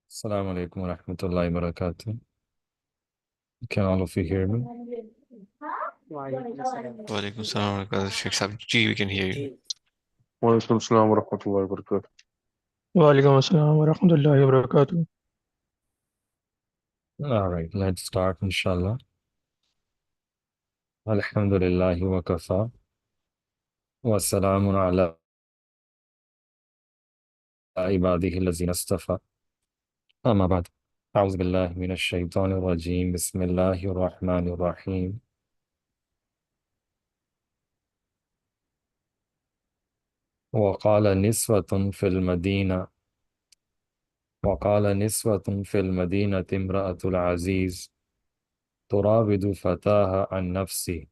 Assalamu alaikum wa rahmatullahi wa barakatuh. Can all of you hear me? Walaikum salam wa rahmatullahi. Sheikh Sabji, we can hear you. Walaikum salam wa rahmatullahi wa barakatuh. Walaikum assalam wa rahmatullahi wa barakatuh. All right, let's start, inshallah. Alhamdulillahi wa kafa. Wa salamun ala ibadihi allazina istafa. Amma ba'd. أعوذ بالله من الشيطان الرجيم. بسم الله الرحمن الرحيم. وقال نسوة في المدينة امرأة العزيز تراود فتاها عن نفسه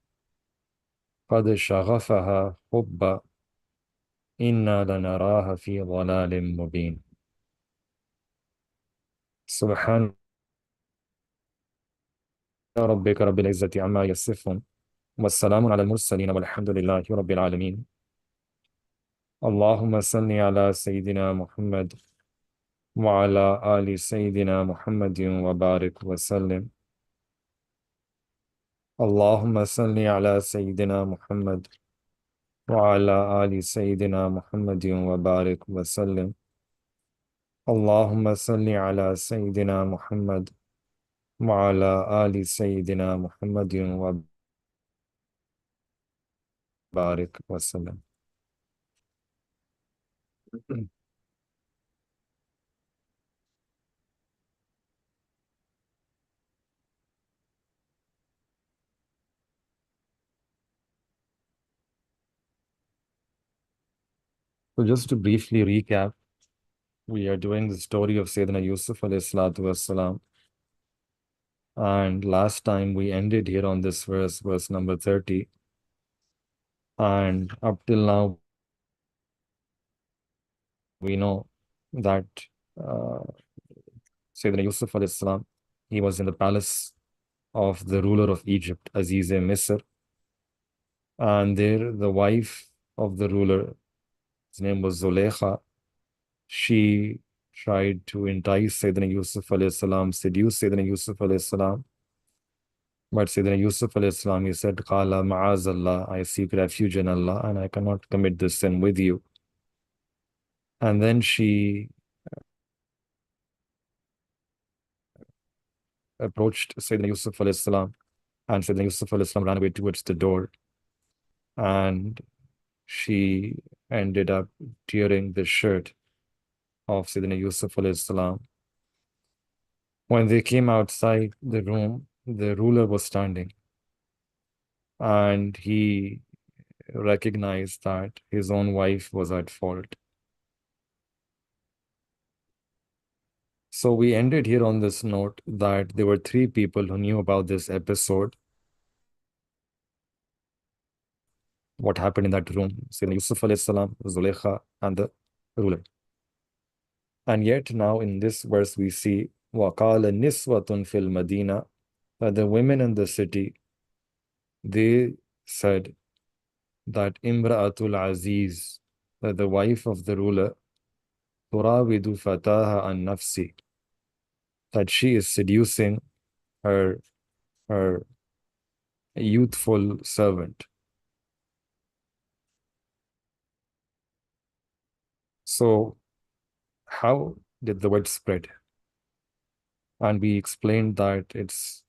قد شغفها حبا إنا لنراها في ضلال مبين. سبحان ربك رب العزة عما يصفون والسلام على المرسلين والحمد لله رب العالمين. اللهم صل على سيدنا محمد وعلى آل سيدنا محمد وبارك وسلم. اللهم صل على سيدنا محمد وعلى آل سيدنا محمد وبارك وسلم. اللهم صل على سيدنا محمد وعلى آل سيدنا محمد وبارك وسلم. So just to briefly recap, we are doing the story of Sayyidina Yusuf alayhi salatu wassalam. And last time we ended here on this verse number 30. And up till now, we know that Sayyidina Yusuf alayhi salam, he was in the palace of the ruler of Egypt, Aziz-e Misr. And there, the wife of the ruler, his name was Zulekha, she tried to entice Sayyidina Yusuf alayhi salam, seduce Sayyidina Yusuf alayhi salam. But Sayyidina Yusuf alayhi salam, he said, Qala ma'azallah, I seek refuge in Allah and I cannot commit this sin with you. And then she approached Sayyidina Yusuf alayhi salam, and Sayyidina Yusuf alayhi salam ran away towards the door. And she ended up tearing the shirt of Sayyidina Yusuf alayhi salam. When they came outside the room, the ruler was standing, and he recognized that his own wife was at fault. So we ended here on this note that there were three people who knew about this episode, what happened in that room, Sayyidina Yusuf alayhi salam, Zulekha, and the ruler. And yet now in this verse we see وَقَالَ نِسْوَةٌ فِي الْمَدِينَةِ, that the women in the city, they said that Imra'atul Aziz, that the wife of the ruler, turawidu fataha an nafsi, that she is seducing her youthful servant. So how did the word spread? And we explained that it's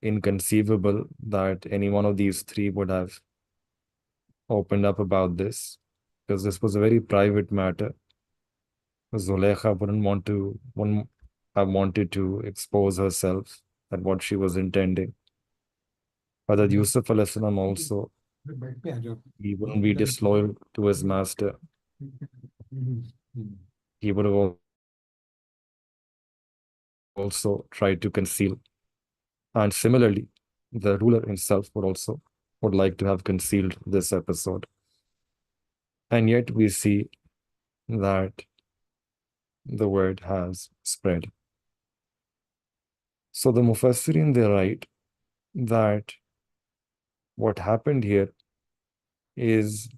inconceivable that any one of these three would have opened up about this, because this was a very private matter. Zulekha wouldn't have wanted to expose herself at what she was intending. But that Yusuf alayhi salam also, he wouldn't be disloyal to his master. He would have also tried to conceal. And similarly, the ruler himself would like to have concealed this episode. And yet we see that the word has spread. So the Mufassirin, they write that what happened here is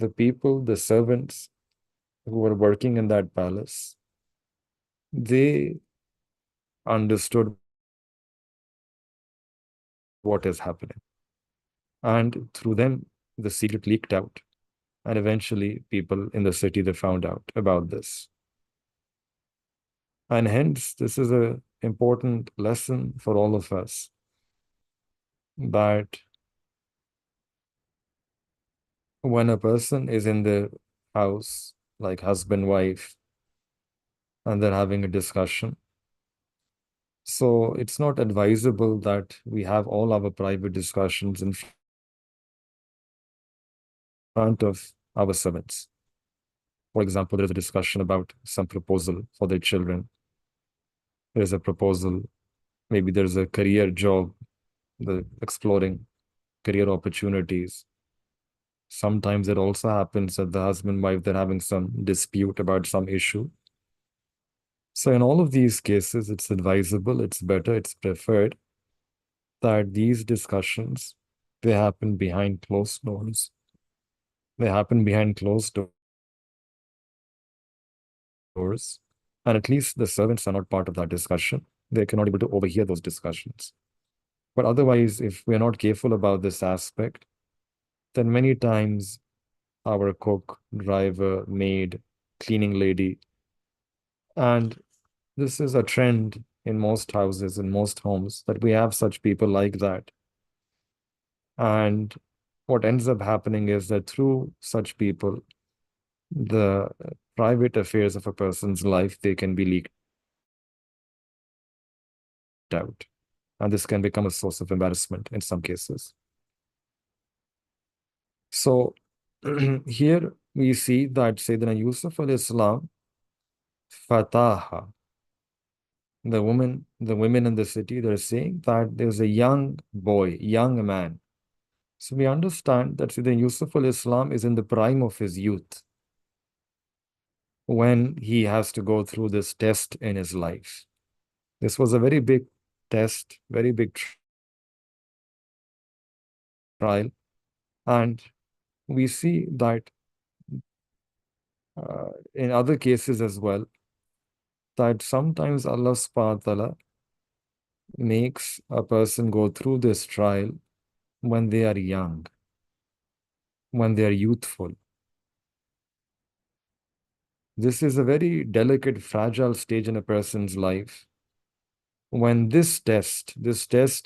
the people, the servants who were working in that palace, they understood what is happening. And through them, the secret leaked out. And eventually, people in the city, they found out about this. And hence, this is an important lesson for all of us that when a person is in the house, like husband, wife, and they're having a discussion, so it's not advisable that we have all our private discussions in front of our servants. For example, there's a discussion about some proposal for their children. There's a proposal, maybe there's a career job, the exploring career opportunities. Sometimes it also happens that the husband and wife, they're having some dispute about some issue. So in all of these cases, it's advisable, it's better, it's preferred that these discussions, they happen behind closed doors. They happen behind closed doors. And at least the servants are not part of that discussion. They cannot able to overhear those discussions. But otherwise, if we're not careful about this aspect, then many times our cook, driver, maid, cleaning lady, and this is a trend in most houses, in most homes, that we have such people like that. And what ends up happening is that through such people, the private affairs of a person's life, they can be leaked out. And this can become a source of embarrassment in some cases. So here we see that Sayyidina Yusuf al-Islam, Fataha, the women in the city, they're saying that there's a young boy, young man. So we understand that Sayyidina Yusuf al-Islam is in the prime of his youth when he has to go through this test in his life. This was a very big test, very big trial. And we see that in other cases as well, that sometimes Allah subhanahu wa ta'ala makes a person go through this trial when they are young, when they are youthful. This is a very delicate, fragile stage in a person's life. When this test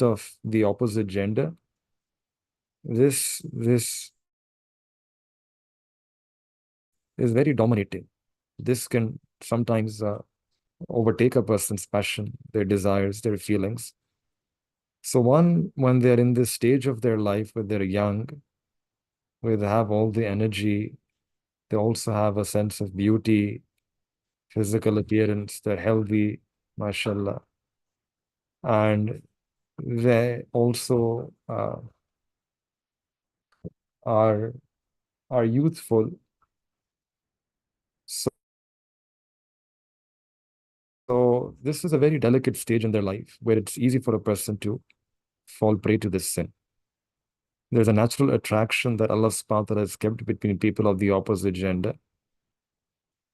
of the opposite gender, this is very dominating. This can sometimes overtake a person's passion, their desires, their feelings. So when they're in this stage of their life where they're young, where they have all the energy, they also have a sense of beauty, physical appearance, they're healthy, mashallah. And they also are youthful. So this is a very delicate stage in their life where it's easy for a person to fall prey to this sin. There's a natural attraction that Allah subhanahu wa ta'ala has kept between people of the opposite gender.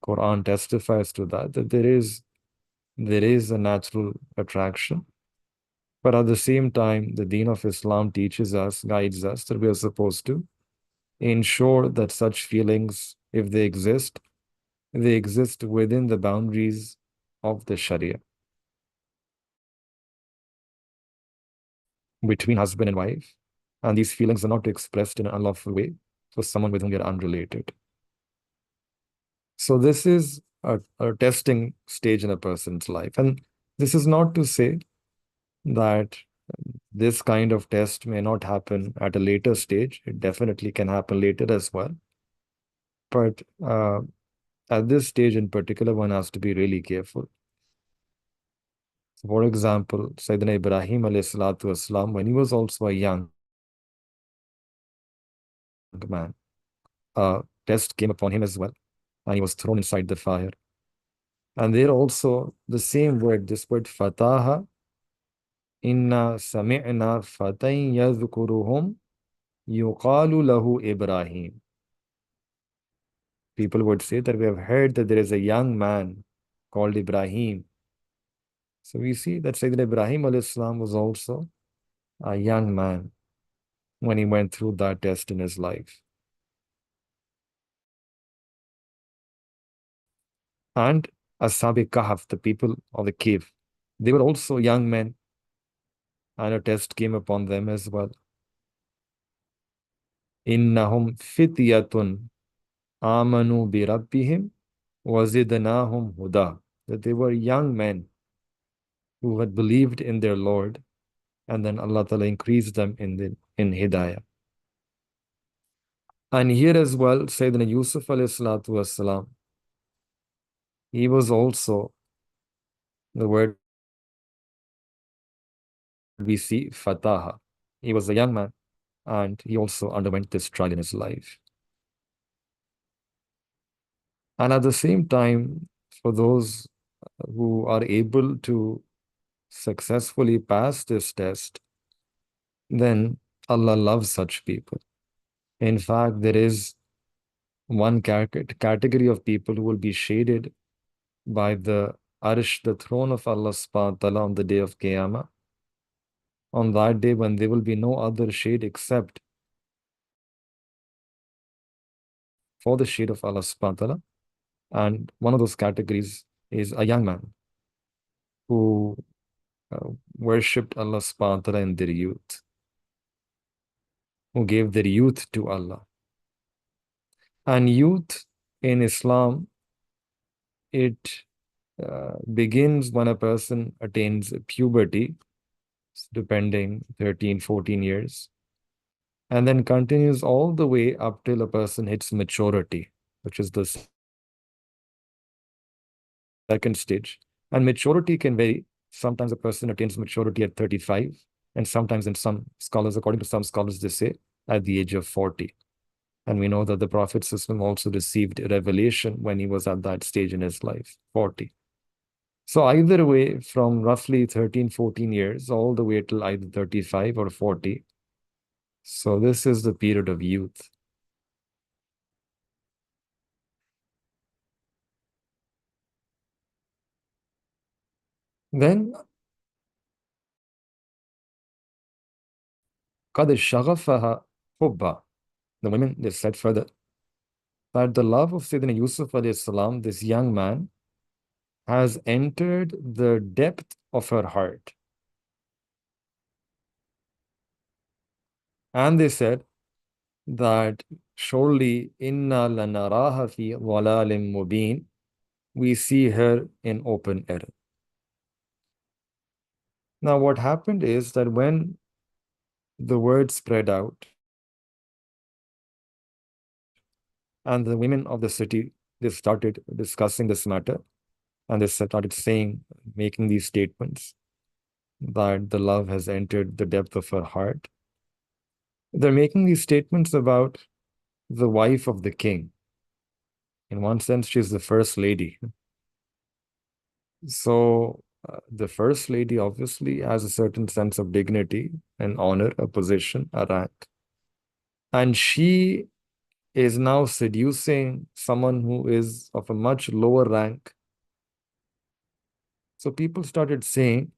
Quran testifies to that there is a natural attraction. But at the same time, the Deen of Islam teaches us, guides us that we are supposed to ensure that such feelings, if they exist within the boundaries of the Sharia. Between husband and wife, and these feelings are not expressed in an unlawful way for someone with whom you're unrelated. So this is a testing stage in a person's life. And this is not to say that this kind of test may not happen at a later stage. It definitely can happen later as well. But at this stage in particular, one has to be really careful. For example, Sayyidina Ibrahim alayhi salatu wasalam, when he was also a young man, a test came upon him as well, and he was thrown inside the fire. And there also the same word, this word fataha, inna sami'na fatayn yadhkuruhum yuqalu lahu Ibrahim. people would say that we have heard that there is a young man called Ibrahim. So we see that Sayyidina Ibrahim alayhi salam was also a young man when he went through that test in his life. And Ashab-e Kahf, the people of the cave, they were also young men, and a test came upon them as well. Innahum fityatun amanu bi rabbihim wa zidnahum huda. That they were young men who had believed in their Lord, and then Allah Ta'ala increased them in hidayah. And here as well, Sayyidina Yusuf alayhi salatu wasalam, he was also, the word we see, fataha. He was a young man, and he also underwent this trial in his life. And at the same time, for those who are able to successfully pass this test, then Allah loves such people. In fact, there is one category of people who will be shaded by the Arsh, the throne of Allah subhanahu wa ta'ala, on the day of Qiyamah. On that day when there will be no other shade except for the shade of Allah subhanahu wa ta'ala. And one of those categories is a young man who worshipped Allah subhanahu wa ta'ala in their youth, who gave their youth to Allah. And youth in Islam, it begins when a person attains puberty, depending 13, 14 years, and then continues all the way up till a person hits maturity, which is the second stage. And maturity can vary. Sometimes a person attains maturity at 35, and sometimes in some scholars, according to some scholars, they say at the age of 40. And we know that the Prophet also received revelation when he was at that stage in his life, 40. So either way, from roughly 13, 14 years, all the way till either 35 or 40. So this is the period of youth. Then, قَدْ شَغَفَهَا حُبًّا. The women, they said further, that the love of Sayyidina Yusuf alayhi salam, this young man, has entered the depth of her heart. And they said that surely inna lanaraha fi dhalalim mubin, we see her in open error. Now what happened is that when the word spread out and the women of the city, they started discussing this matter, and they started saying, making these statements that the love has entered the depth of her heart. They're making these statements about the wife of the king. In one sense, she's the first lady. So the first lady obviously has a certain sense of dignity and honor, a position, a rank. And she is now seducing someone who is of a much lower rank. So people started saying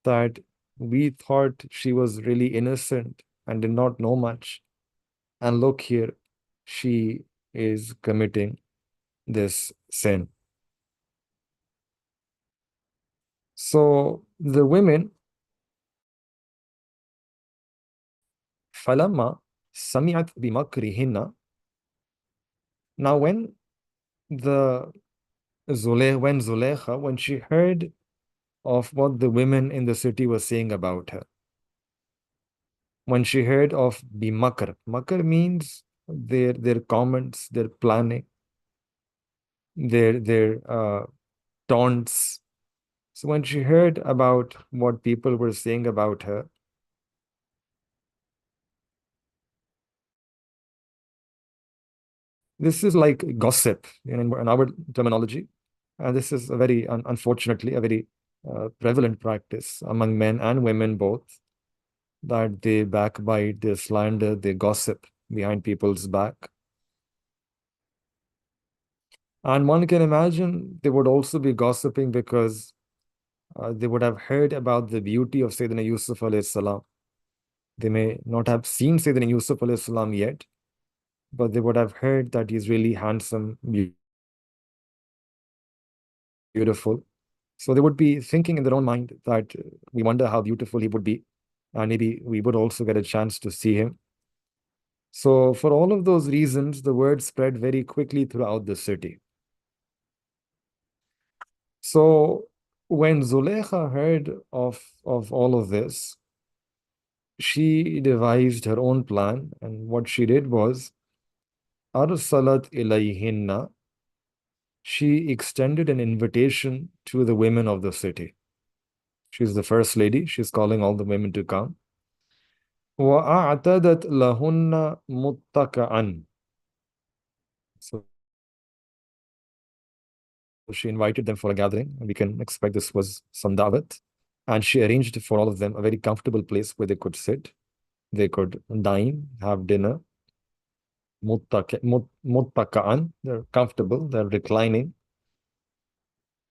that we thought she was really innocent and did not know much. And look here, she is committing this sin. So the women, فَلَمَّا سَمِعَتْ بِمَكْرِهِنَّ. Now when Zulekha, when she heard of what the women in the city were saying about her, when she heard of bimakr, makr means their comments, their planning, their taunts. So when she heard about what people were saying about her, this is like gossip in our terminology. And this is a very, unfortunately, a very prevalent practice among men and women both, that they backbite, they slander, they gossip behind people's back. And one can imagine they would also be gossiping because they would have heard about the beauty of Sayyidina Yusuf alayhi salam. They may not have seen Sayyidina Yusuf alayhi salam yet, but they would have heard that he's really handsome, beautiful. So they would be thinking in their own mind that we wonder how beautiful he would be, and maybe we would also get a chance to see him. So for all of those reasons, the word spread very quickly throughout the city. So when Zulekha heard of all of this, she devised her own plan, and what she did was arsalat ilayhinna. She extended an invitation to the women of the city. She's the first lady. She's calling all the women to come. وَأَعْتَدَتْ لَهُنَّ مُتَّكَأً. So she invited them for a gathering, and we can expect this was some da'wat. And she arranged for all of them a very comfortable place where they could sit, they could dine, have dinner. Muttaka'an, they're comfortable, they're reclining.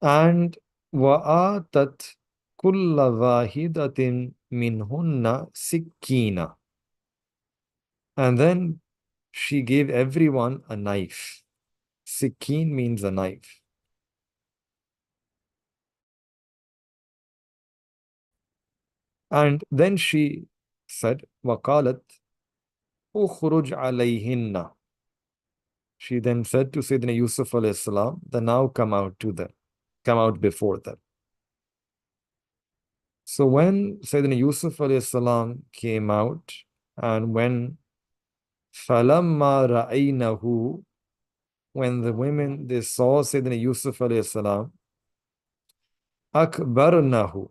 And وَآتَتْ كُلَّ وَاحِدَةٍ مِّنْهُنَّ سِكِّينًا. And then she gave everyone a knife. Sikeen means a knife. And then she said, وَقَالَتْ أُخْرُجْ عَلَيْهِنَّ. She then said to Sayyidina Yusuf alayhi salam, then now come out to them, come out before them. So when Sayyidina Yusuf alayhi salam came out, and when فَلَمَّا رَأَيْنَهُ, when the women, they saw Sayyidina Yusuf alayhi salam, أَكْبَرْنَهُ,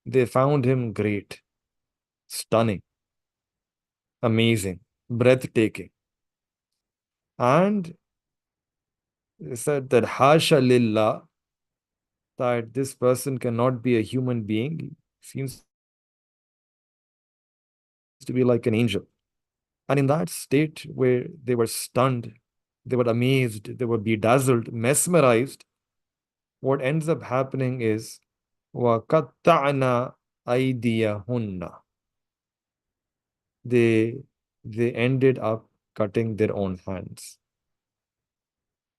they found him great, stunning, amazing, breathtaking. And they said that Hasha lillah, that this person cannot be a human being. He seems to be like an angel. And in that state where they were stunned, they were amazed, they were bedazzled, mesmerized, what ends up happening is وَقَطَّعْنَا أَيْدِيَهُنَّ. They ended up cutting their own hands.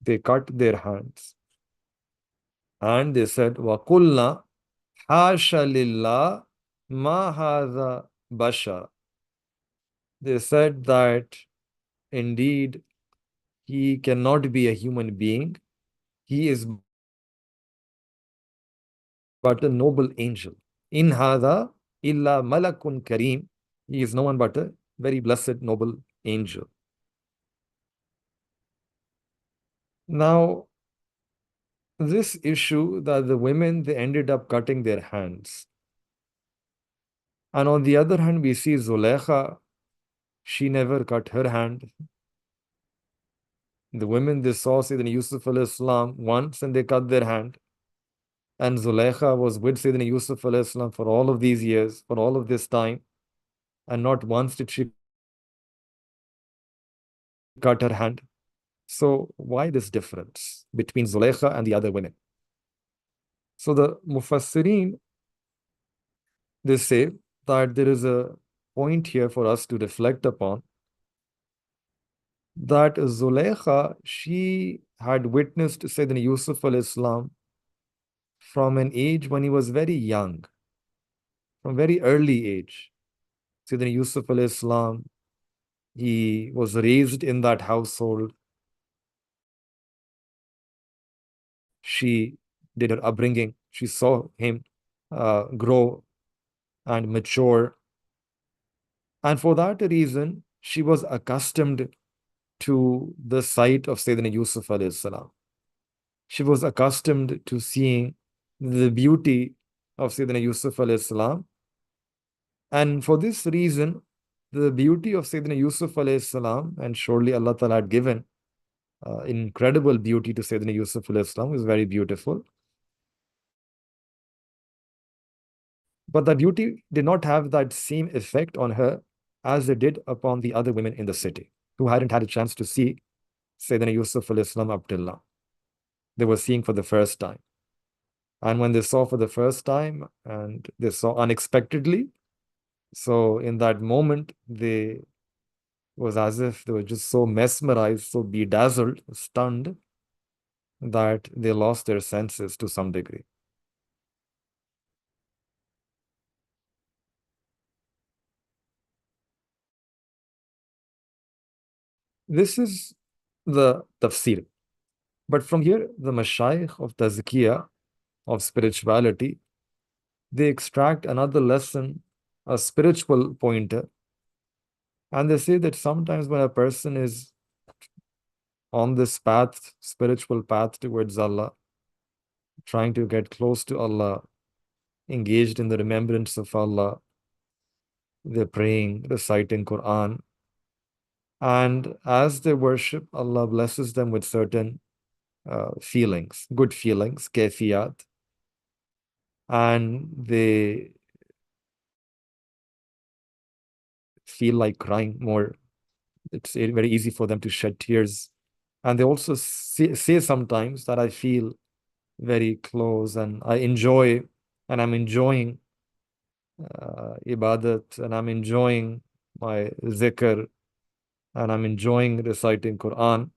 They cut their hands. And they said, وَقُلْنَا حَاشَ لِلَّهِ مَا هَذَا بَشَرٌ. They said that indeed he cannot be a human being. He is but a noble angel. In hadha illa malakun kareem. He is no one but a very blessed, noble angel. Now, this issue that the women, they ended up cutting their hands. And on the other hand, we see Zulekha, she never cut her hand. The women, they saw Sayyidina Yusuf alayhi salam once and they cut their hand. And Zulekha was with Sayyidina Yusuf alayhi salam for all of these years, for all of this time. And not once did she cut her hand. So why this difference between Zulekha and the other women? So the Mufassirin, they say that there is a point here for us to reflect upon, that Zulekha, she had witnessed Sayyidina Yusuf alayhi salam from an age when he was very young, from very early age. Sayyidina Yusuf alayhi salam, he was raised in that household. She did her upbringing. She saw him grow and mature. And for that reason, she was accustomed to the sight of Sayyidina Yusuf alayhi salam. She was accustomed to seeing the beauty of Sayyidina Yusuf alayhi salam. And for this reason, the beauty of Sayyidina Yusuf alayhi salam, and surely Allah Ta'ala had given incredible beauty to Sayyidina Yusuf alayhi salam, is very beautiful. But the beauty did not have that same effect on her as it did upon the other women in the city who hadn't had a chance to see Sayyidina Yusuf alayhi salam up till now. they were seeing for the first time. And when they saw for the first time and they saw unexpectedly, so in that moment, they was as if they were just so mesmerized, so bedazzled, stunned, that they lost their senses to some degree. This is the tafsir. But from here, the mashayikh of tazkiyah, of spirituality, they extract another lesson, a spiritual pointer. And they say that sometimes when a person is on this path, spiritual path towards Allah, trying to get close to Allah, engaged in the remembrance of Allah, they're praying, reciting Quran. And as they worship, Allah blesses them with certain feelings, good feelings, kayfiyat. And they feel like crying more. It's very easy for them to shed tears. And they also say sometimes that I feel very close and I enjoy, and I'm enjoying ibadat, and I'm enjoying my zikr, and I'm enjoying reciting Quran.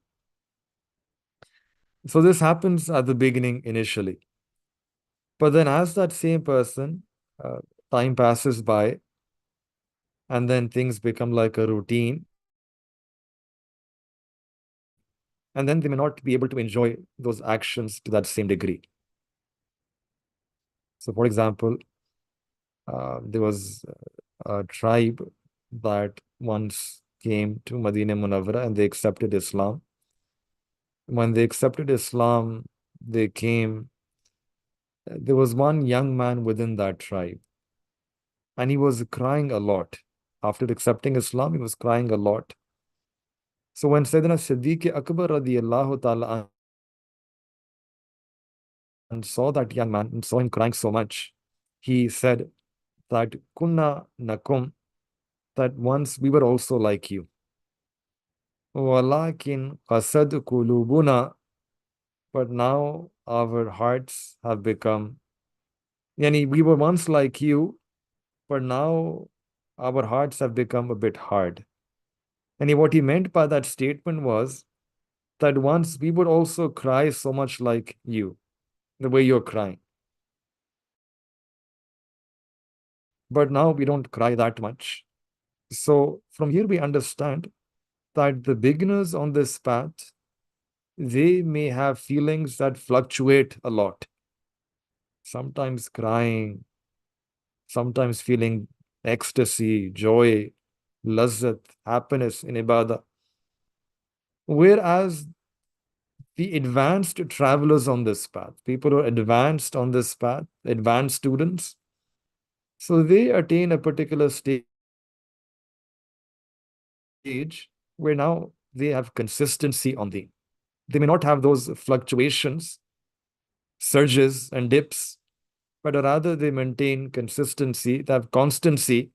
So this happens at the beginning initially. But then as that same person, time passes by, and then things become like a routine, and then they may not be able to enjoy those actions to that same degree. So for example, there was a tribe that once came to Medina Munawwara and they accepted Islam. When they accepted Islam, they came, there was one young man within that tribe, and he was crying a lot. After accepting Islam, he was crying a lot. So when Sayyidina Siddiq Akbar radiyallahu ta'ala and saw that young man and saw him crying so much, he said that kunna nakum, that once we were also like you. Walakin qasad kulubuna, but now our hearts have become, yani we were once like you, but now our hearts have become a bit hard. And what he meant by that statement was that once we would also cry so much like you, the way you're crying. But now we don't cry that much. So from here we understand that the beginners on this path, they may have feelings that fluctuate a lot. Sometimes crying, sometimes feeling ecstasy, joy, lazzat, happiness in ibadah. Whereas the advanced travelers on this path, people who are advanced on this path, advanced students, so they attain a particular stage where now they have consistency on the. They may not have those fluctuations, surges and dips, but rather they maintain consistency, they have constancy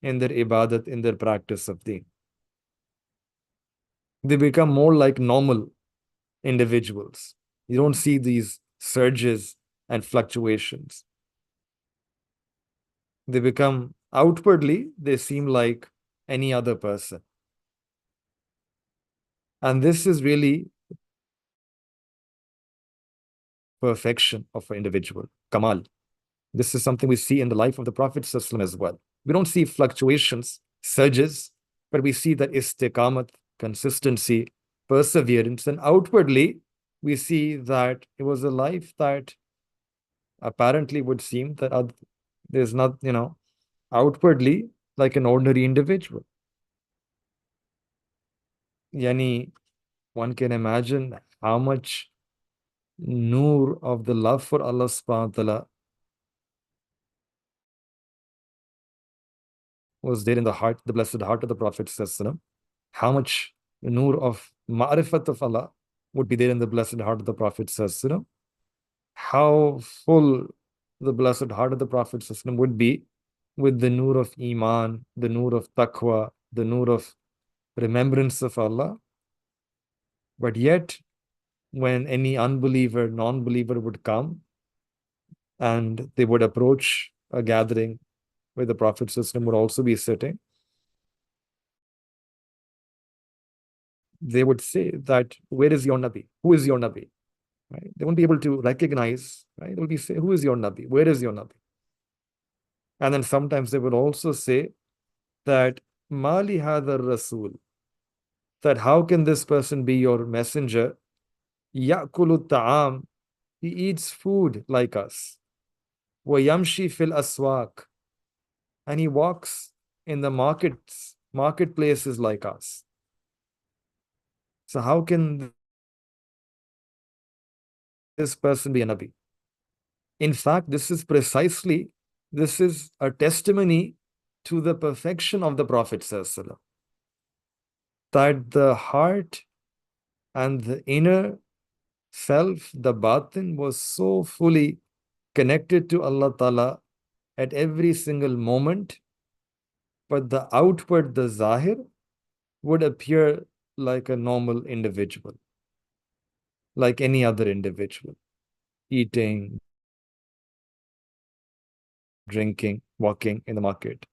in their ibadat, in their practice of deen. They become more like normal individuals. You don't see these surges and fluctuations. They become outwardly, they seem like any other person. And this is really perfection of an individual, Kamal. This is something we see in the life of the Prophet ﷺ as well. We don't see fluctuations, surges, but we see that istiqamat, consistency, perseverance, and outwardly we see that it was a life that apparently would seem that there's not, outwardly like an ordinary individual. Yani, one can imagine how much noor of the love for Allah subhanahu wa ta'ala was there in the heart, the blessed heart of the Prophet sallallahu alaihi wasallam. How much noor of ma'rifat of Allah would be there in the blessed heart of the Prophet sallallahu alaihi wasallam. How full the blessed heart of the Prophet sallallahu alaihi wasallam would be with the noor of iman, the noor of taqwa, the noor of remembrance of Allah. But yet when any unbeliever, non-believer would come and they would approach a gathering where the Prophet ﷺ would also be sitting, they would say that, where is your Nabi? Who is your Nabi? Right? They won't be able to recognize, right? They will be saying, who is your Nabi? Where is your Nabi? And then sometimes they would also say that, Mali hadar Rasul, that how can this person be your messenger? Ya'kulu ta'am, he eats food like us. Wa yamshi fil aswaq, and he walks in the marketplaces like us. So how can this person be a Nabi? In fact, this is a testimony to the perfection of the Prophet ﷺ, that the heart and the inner self, the batin, was so fully connected to Allah Ta'ala at every single moment, but the outward, the zahir, would appear like a normal individual, like any other individual, eating, drinking, walking in the market.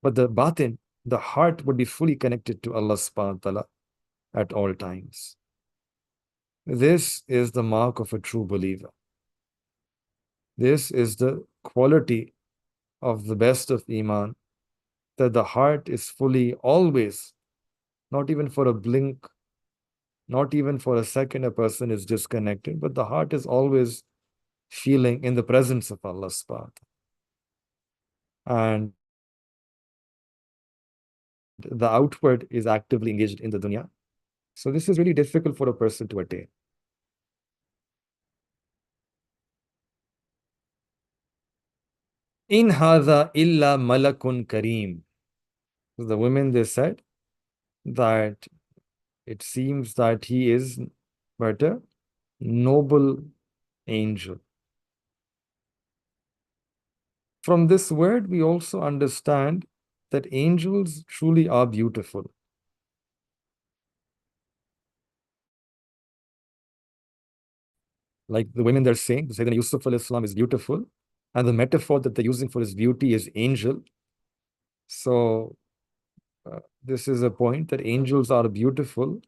But the batin, the heart, would be fully connected to Allah subhanahu wa ta'ala at all times. This is the mark of a true believer. This is the quality of the best of Iman, that the heart is fully, always, not even for a blink, not even for a second, a person is disconnected, but the heart is always feeling in the presence of Allah subhanahu wa ta'ala. And the outward is actively engaged in the dunya. So this is really difficult for a person to attain. In hadha illa malakun kareem. So the women, they said that it seems that he is but a noble angel. From this word, we also understand that angels truly are beautiful. Like the women, they're saying, Sayyidina Yusuf alayhi salam is beautiful, and the metaphor that they're using for his beauty is angel. So this is a point that angels are beautiful.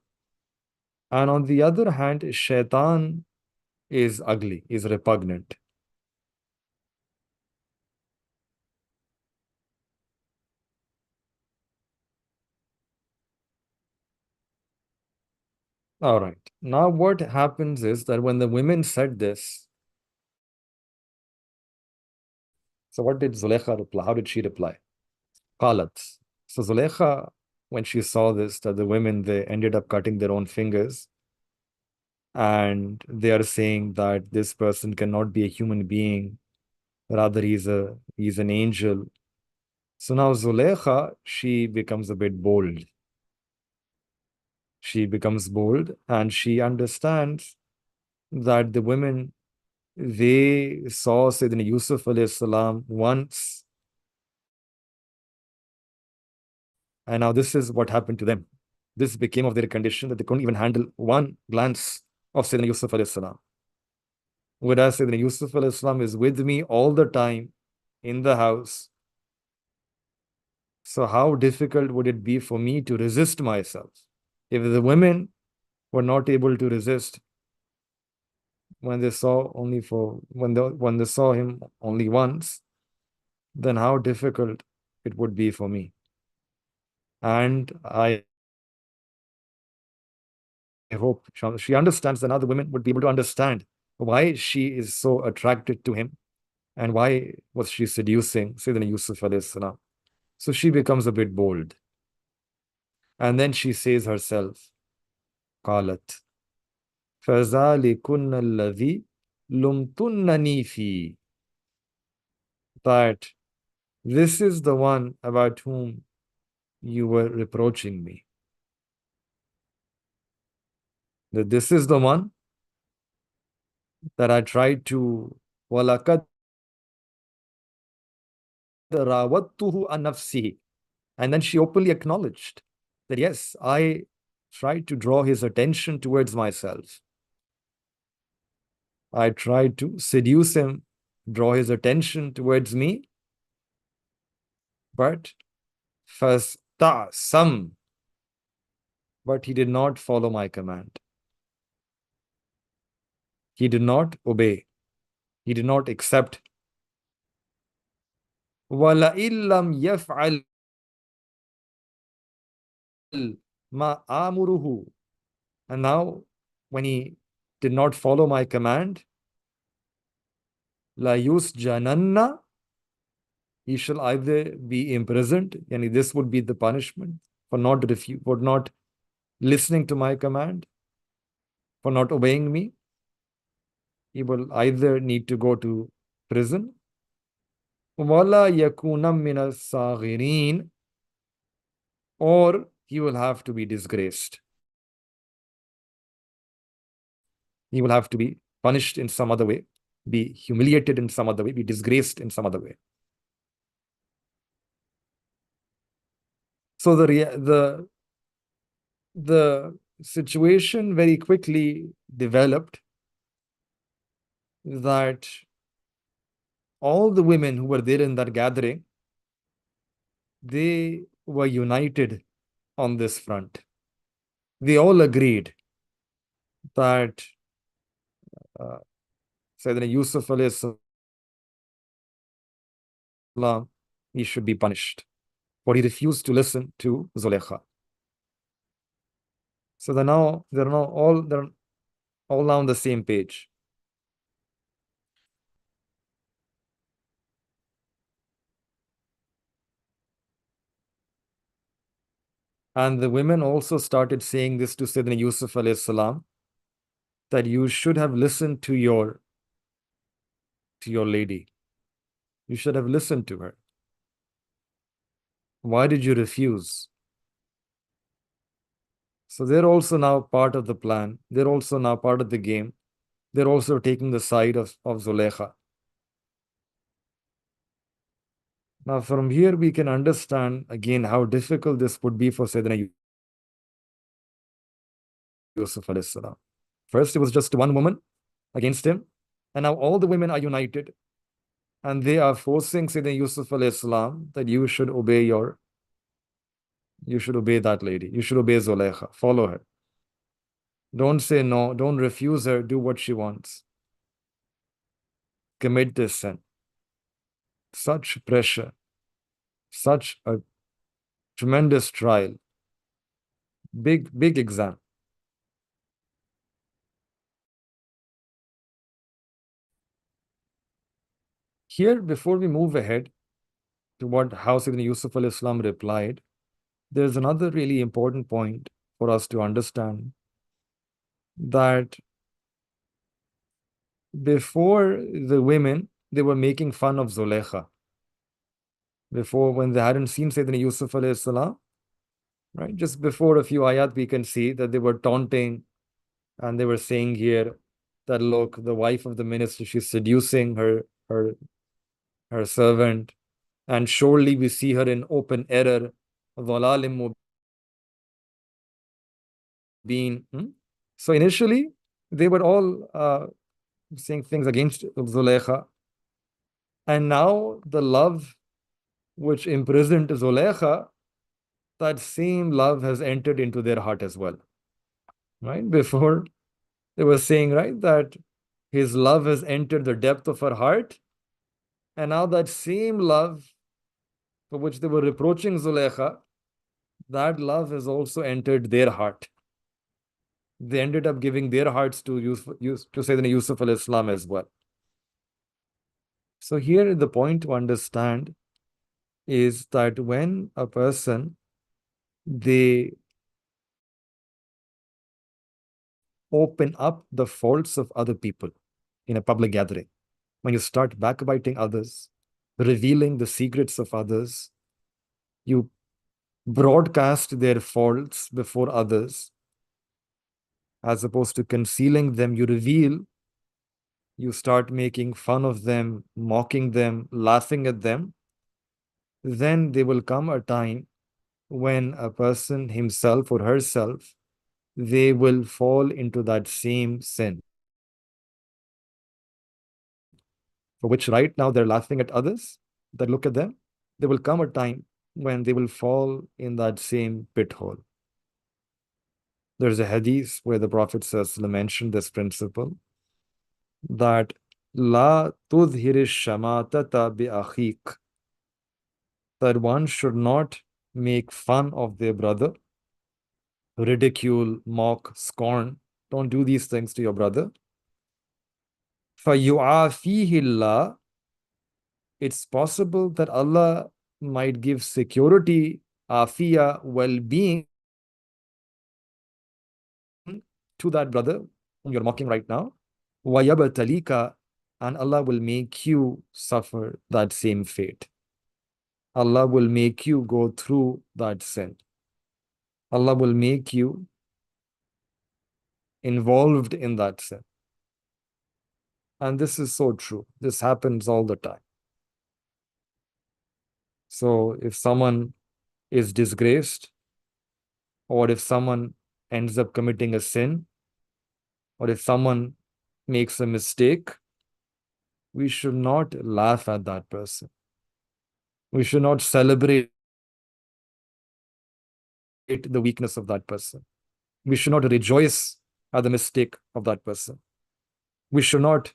And on the other hand, shaitan is ugly, is repugnant. All right. Now what happens is that when the women said this, so what did Zulekha reply? How did she reply? Qalat. So Zulekha, when she saw this, that the women, they ended up cutting their own fingers, and they are saying that this person cannot be a human being, rather he's an angel. So now Zulekha, she becomes a bit bold. She becomes bold, and she understands that the women, they saw Sayyidina Yusuf alayhi salam once, and now this is what happened to them. This became of their condition, that they couldn't even handle one glance of Sayyidina Yusuf alayhi salam. Whereas Sayyidina Yusuf alayhi salam is with me all the time in the house. So how difficult would it be for me to resist myself? If the women were not able to resist when they saw when they saw him only once, then how difficult it would be for me. And I hope she understands that now the women would be able to understand why she is so attracted to him and why was she seducing Sayyidina Yusuf alayhi salam. So she becomes a bit bold. And then she says herself, قالت فذلكن الذي لمتنني فيه, that this is the one about whom you were reproaching me. That this is the one that I tried to وَلَقَدْ رَاوَدتُّهُ عَنْ نَفْسِهِ. And then she openly acknowledged that yes, I tried to draw his attention towards myself. I tried to seduce him, draw his attention towards me, but فَاسْتَعْصَمْ, but he did not follow my command. He did not obey. He did not accept. وَلَئِن لَّمْ يَفْعَلْ مَا آمُرُهُ. And now, when he did not follow my command, لَا يُسْجَنَنَّ, he shall either be imprisoned, yani this would be the punishment for not listening to my command, for not obeying me. He will either need to go to prison, وَلَا يَكُونَ مِنَ الصَّاغِرِينَ, or he will have to be disgraced. He will have to be punished in some other way, be humiliated in some other way, be disgraced in some other way. So the situation very quickly developed that all the women who were there in that gathering, they were united on this front. They all agreed that Sayyidina Yusuf alayhi salam, he should be punished, for he refused to listen to Zulaykha. So they're all now on the same page. And the women also started saying this to Sayyidina Yusuf alayhi salam, that you should have listened to your lady. You should have listened to her. Why did you refuse? So they're also now part of the plan. They're also now part of the game. They're also taking the side of Zulaykha. Now from here we can understand again how difficult this would be for Sayyidina Yusuf alayhi salam. First it was just one woman against him, and now all the women are united, and they are forcing Sayyidina Yusuf alayhi salam that you should obey that lady, you should obey Zulaykha, follow her. Don't say no, don't refuse her, do what she wants. Commit this sin. Such pressure, such a tremendous trial, big exam. Here, before we move ahead to how Sayyidina Yusuf alayhi salam replied, there's another really important point for us to understand, that before the women, they were making fun of Zulaykha. Before, when they hadn't seen Sayyidina Yusuf alayhi salam, right? Just before a few ayat, we can see that they were taunting, and they were saying here that, look, the wife of the minister, she's seducing her servant, and surely we see her in open error. ضَلَالٍ مُبِينٍ. So initially, they were all saying things against Zulaykha, and now the love which imprisoned Zulaykha, that same love has entered into their heart as well. Right? Before, they were saying, right, that his love has entered the depth of her heart, and now that same love for which they were reproaching Zulaykha, that love has also entered their heart. They ended up giving their hearts to Sayyidina Yusuf alayhi salam as well. So here the point to understand is that when a person, they open up the faults of other people in a public gathering, when you start backbiting others, revealing the secrets of others, you broadcast their faults before others, as opposed to concealing them, you reveal, you start making fun of them, mocking them, laughing at them, then there will come a time when a person himself or herself, they will fall into that same sin. for which right now they're laughing at others that look at them, there will come a time when they will fall in that same pit hole. There's a hadith where the Prophet ﷺ mentioned this principle that La tudhirish shamatata bi akhik, that one should not make fun of their brother, ridicule, mock, scorn. Don't do these things to your brother. فَيُعَافِيهِ اللَّهُ, it's possible that Allah might give security, afia, well-being to that brother whom you're mocking right now. وَيَبْتَلِيكَ, and Allah will make you suffer that same fate. Allah will make you go through that sin. Allah will make you involved in that sin. And this is so true. This happens all the time. So if someone is disgraced, or if someone ends up committing a sin, or if someone makes a mistake, we should not laugh at that person. We should not celebrate the weakness of that person. We should not rejoice at the mistake of that person. We should not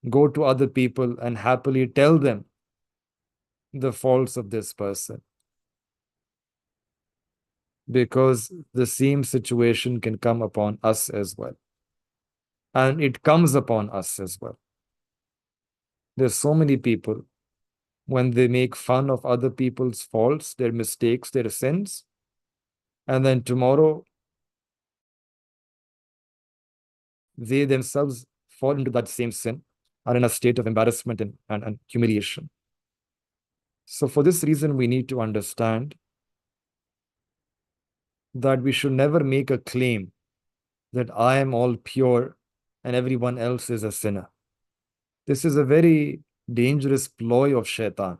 go to other people and happily tell them the faults of this person, because the same situation can come upon us as well. And it comes upon us as well. There's so many people, when they make fun of other people's faults, their mistakes, their sins, and then tomorrow they themselves fall into that same sin, are in a state of embarrassment and humiliation. So for this reason, we need to understand that we should never make a claim that I am all pure and everyone else is a sinner. This is a very dangerous ploy of shaitan.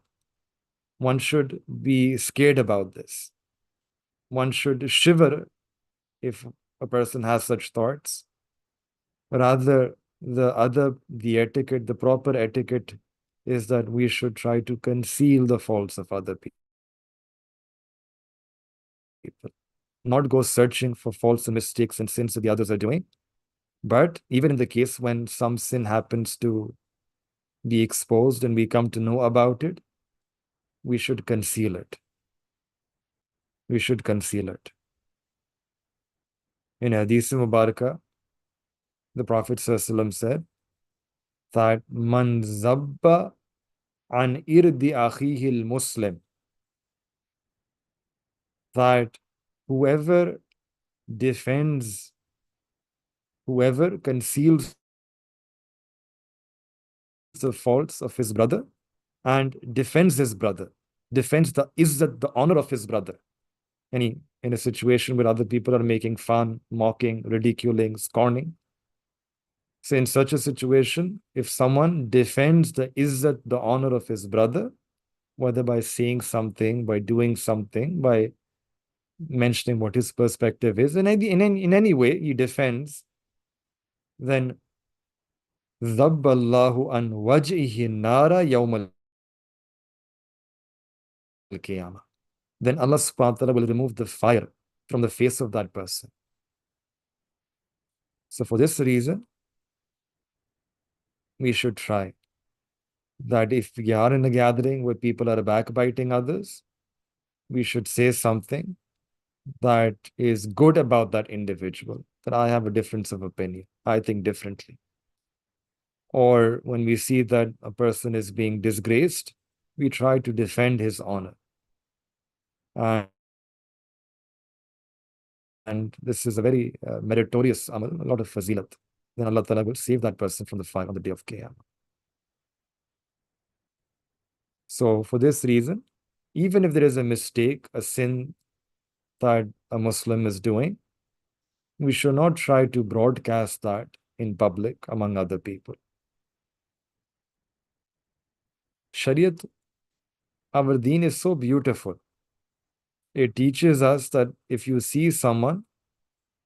One should be scared about this. One should shiver if a person has such thoughts. Rather, the etiquette, the proper etiquette is that we should try to conceal the faults of other people. Not go searching for faults and mistakes and sins that the others are doing. But even in the case when some sin happens to be exposed and we come to know about it, we should conceal it. We should conceal it. In Hadith Mubarakah, the Prophet ﷺ said that Man zabba an irdi akhihi al-Muslim, that whoever conceals the faults of his brother and defends his brother, defends the izzat, the honor of his brother. In a situation where other people are making fun, mocking, ridiculing, scorning. So in such a situation, if someone defends the izzat, the honor of his brother, whether by saying something, by doing something, by mentioning what his perspective is, in any way he defends, then ذَبَّ اللَّهُ عَنْ وَجْهِهِ النَّارَ يَوْمَ الْقِيَامَةِ. Then Allah subhanahu wa ta'ala will remove the fire from the face of that person. So for this reason, we should try that if we are in a gathering where people are backbiting others, we should say something that is good about that individual, that I have a difference of opinion, I think differently. Or when we see that a person is being disgraced, we try to defend his honor. And this is a very meritorious amal, a lot of fazilat. Then Allah Ta'ala will save that person from the fire on the day of Qiyamah. So for this reason, even if there is a mistake, a sin that a Muslim is doing, we should not try to broadcast that in public among other people. Shariat, our deen is so beautiful. It teaches us that if you see someone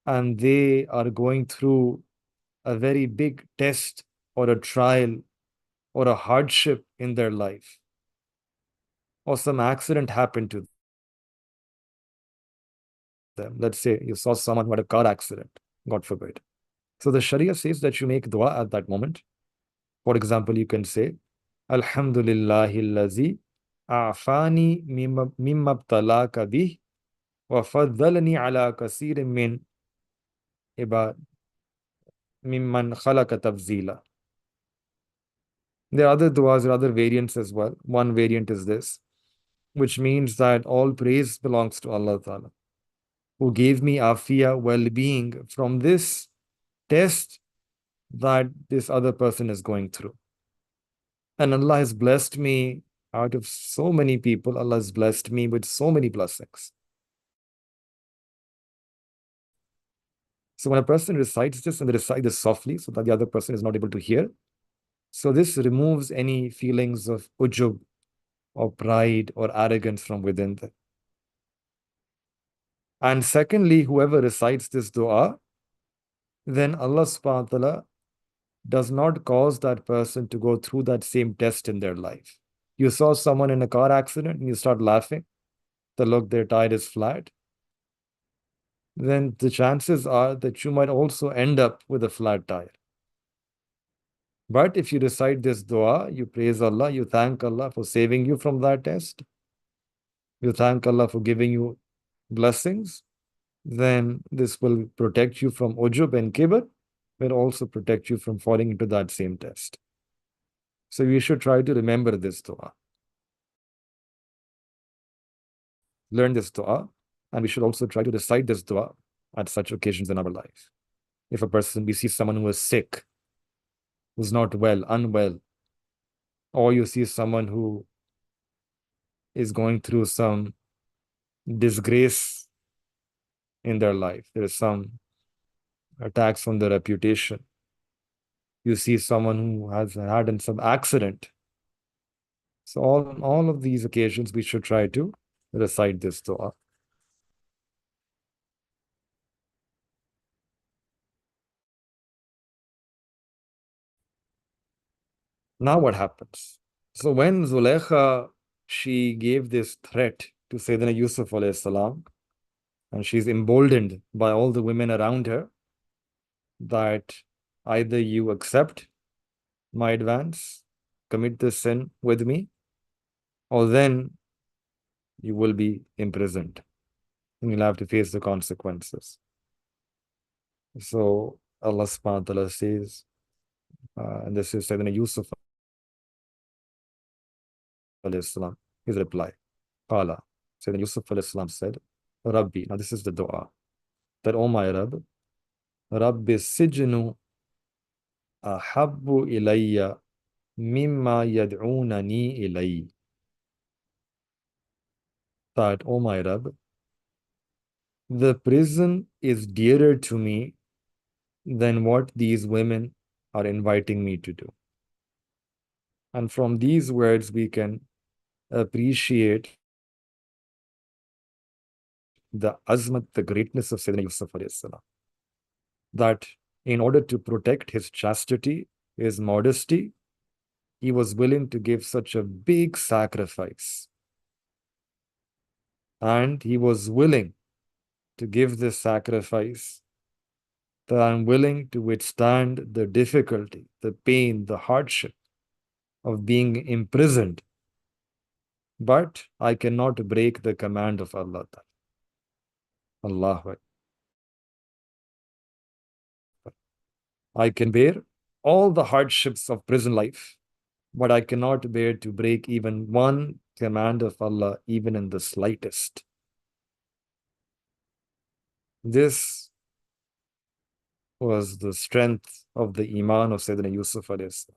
and they are going through a very big test or a trial or a hardship in their life, or some accident happened to them. Let's say you saw someone who had a car accident, God forbid. So the Sharia says that you make dua at that moment. For example, you can say, Alhamdulillahi allazi a'fani mimma btalaka bih wa faddalani ala kasirin min ibad mimman khalaqa tafzila. There are other duas, there are other variants as well. One variant is this, which means that all praise belongs to Allah Ta'ala, who gave me afia, well-being from this test that this other person is going through. And Allah has blessed me out of so many people. Allah has blessed me with so many blessings. So when a person recites this, and they recite this softly so that the other person is not able to hear, so this removes any feelings of ujub or pride or arrogance from within them. And secondly, whoever recites this dua, then Allah subhanahu wa ta'ala does not cause that person to go through that same test in their life. You saw someone in a car accident and you start laughing, the look, their tire is flat, then the chances are that you might also end up with a flat tire. But if you recite this dua, you praise Allah, you thank Allah for saving you from that test, you thank Allah for giving you blessings, then this will protect you from ujub and kibr, will also protect you from falling into that same test. So we should try to remember this dua. Learn this dua, and we should also try to recite this dua at such occasions in our life. If we see someone who is sick, who's not well, unwell, or you see someone who is going through some disgrace in their life, there is some attacks on their reputation, you see someone who has had some accident. So on all of these occasions, we should try to recite this dua. Now what happens? So when Zulaikha, she gave this threat to Sayyidina Yusuf alayhi salam, and she's emboldened by all the women around her that either you accept my advance, commit this sin with me, or then you will be imprisoned and you'll have to face the consequences. So Allah subhanahu wa ta'ala says, and this is Sayyidina Yusuf alayhi salam, his reply, Qala, Sayyidina Yusuf alayhi salam said, Rabbi, now this is the dua, that, oh my Rabb, Rabbi sijnu ahabbu ilayya mimma yad'unani ilay. That, oh my Rabb, the prison is dearer to me than what these women are inviting me to do. And from these words, we can appreciate the azmat, the greatness of Sayyidina Yusuf alayhi salam. That in order to protect his chastity, his modesty, he was willing to give such a big sacrifice. And he was willing to give this sacrifice, that I'm willing to withstand the difficulty, the pain, the hardship of being imprisoned, but I cannot break the command of Allah. Allahu Akbar. I can bear all the hardships of prison life, but I cannot bear to break even one command of Allah, even in the slightest. This was the strength of the Iman of Sayyidina Yusuf alayhi salam.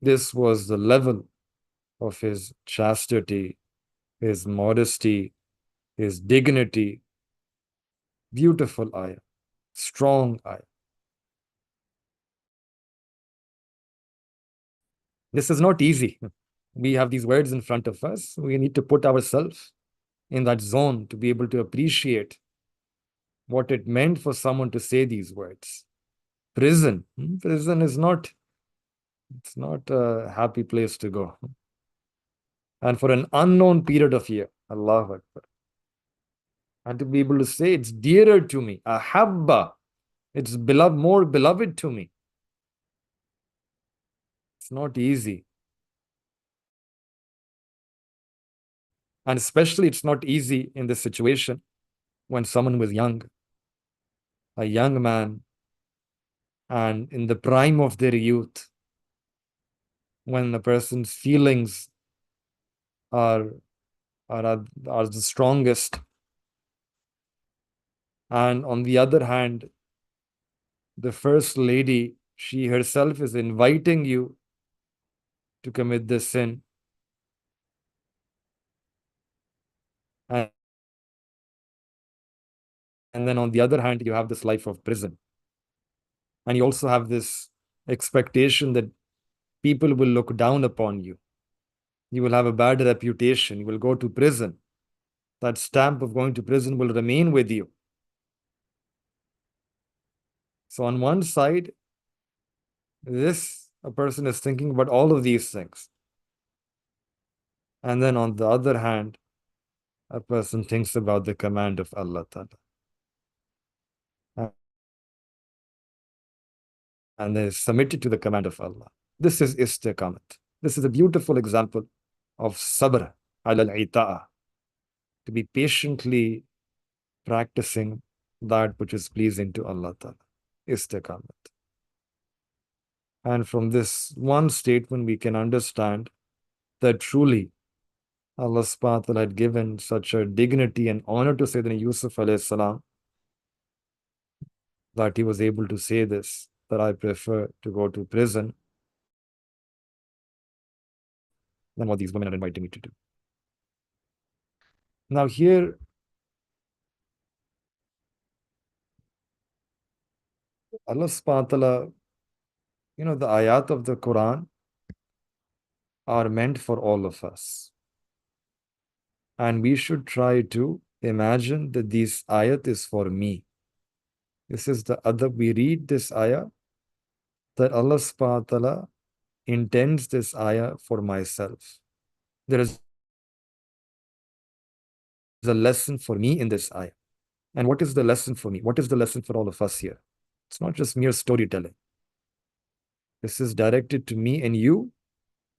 This was the level of his chastity, his modesty, his dignity. Beautiful ayah, strong ayah. This is not easy. We have these words in front of us. We need to put ourselves in that zone to be able to appreciate what it meant for someone to say these words. Prison. Prison is not It's not a happy place to go. And for an unknown period of year, Allahu Akbar. And to be able to say it's dearer to me, ahabba, it's beloved, more beloved to me. It's not easy. And especially it's not easy in this situation when someone was young, a young man, and in the prime of their youth, when a person's feelings are the strongest. And on the other hand, the first lady, she herself is inviting you to commit this sin. And then on the other hand, you have this life of prison. And you also have this expectation that people will look down upon you. You will have a bad reputation. You will go to prison. That stamp of going to prison will remain with you. So on one side, a person is thinking about all of these things. And then on the other hand, a person thinks about the command of Allah Ta'ala. And they is submitted to the command of Allah. This is istiqamat. This is a beautiful example of sabr al-ita'a, to be patiently practicing that which is pleasing to Allah Ta'ala. Istiqamat. And from this one statement, we can understand that truly Allah subhanahu wa ta'ala had given such a dignity and honor to Sayyidina Yusuf alayhi salam that he was able to say this, that I prefer to go to prison than what these women are inviting me to do. Now here, Allah subhanahu wa ta'ala, the ayat of the Quran are meant for all of us. And we should try to imagine that this ayat is for me. This is the other, we read this ayah, that Allah subhanahu wa ta'ala intends this ayah for myself. There is a lesson for me in this ayah. And what is the lesson for me? What is the lesson for all of us here? It's not just mere storytelling. This is directed to me and you.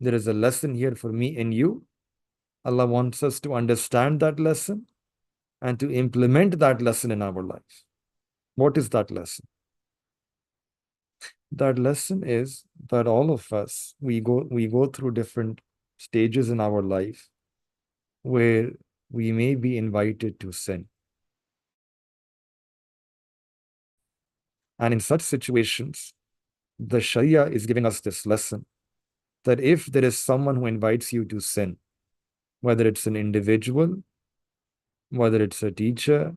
There is a lesson here for me and you. Allah wants us to understand that lesson and to implement that lesson in our life. What is that lesson? That lesson is that all of us, we go through different stages in our life where we may be invited to sin. And in such situations, the Sharia is giving us this lesson that if there is someone who invites you to sin, whether it's an individual, whether it's a teacher,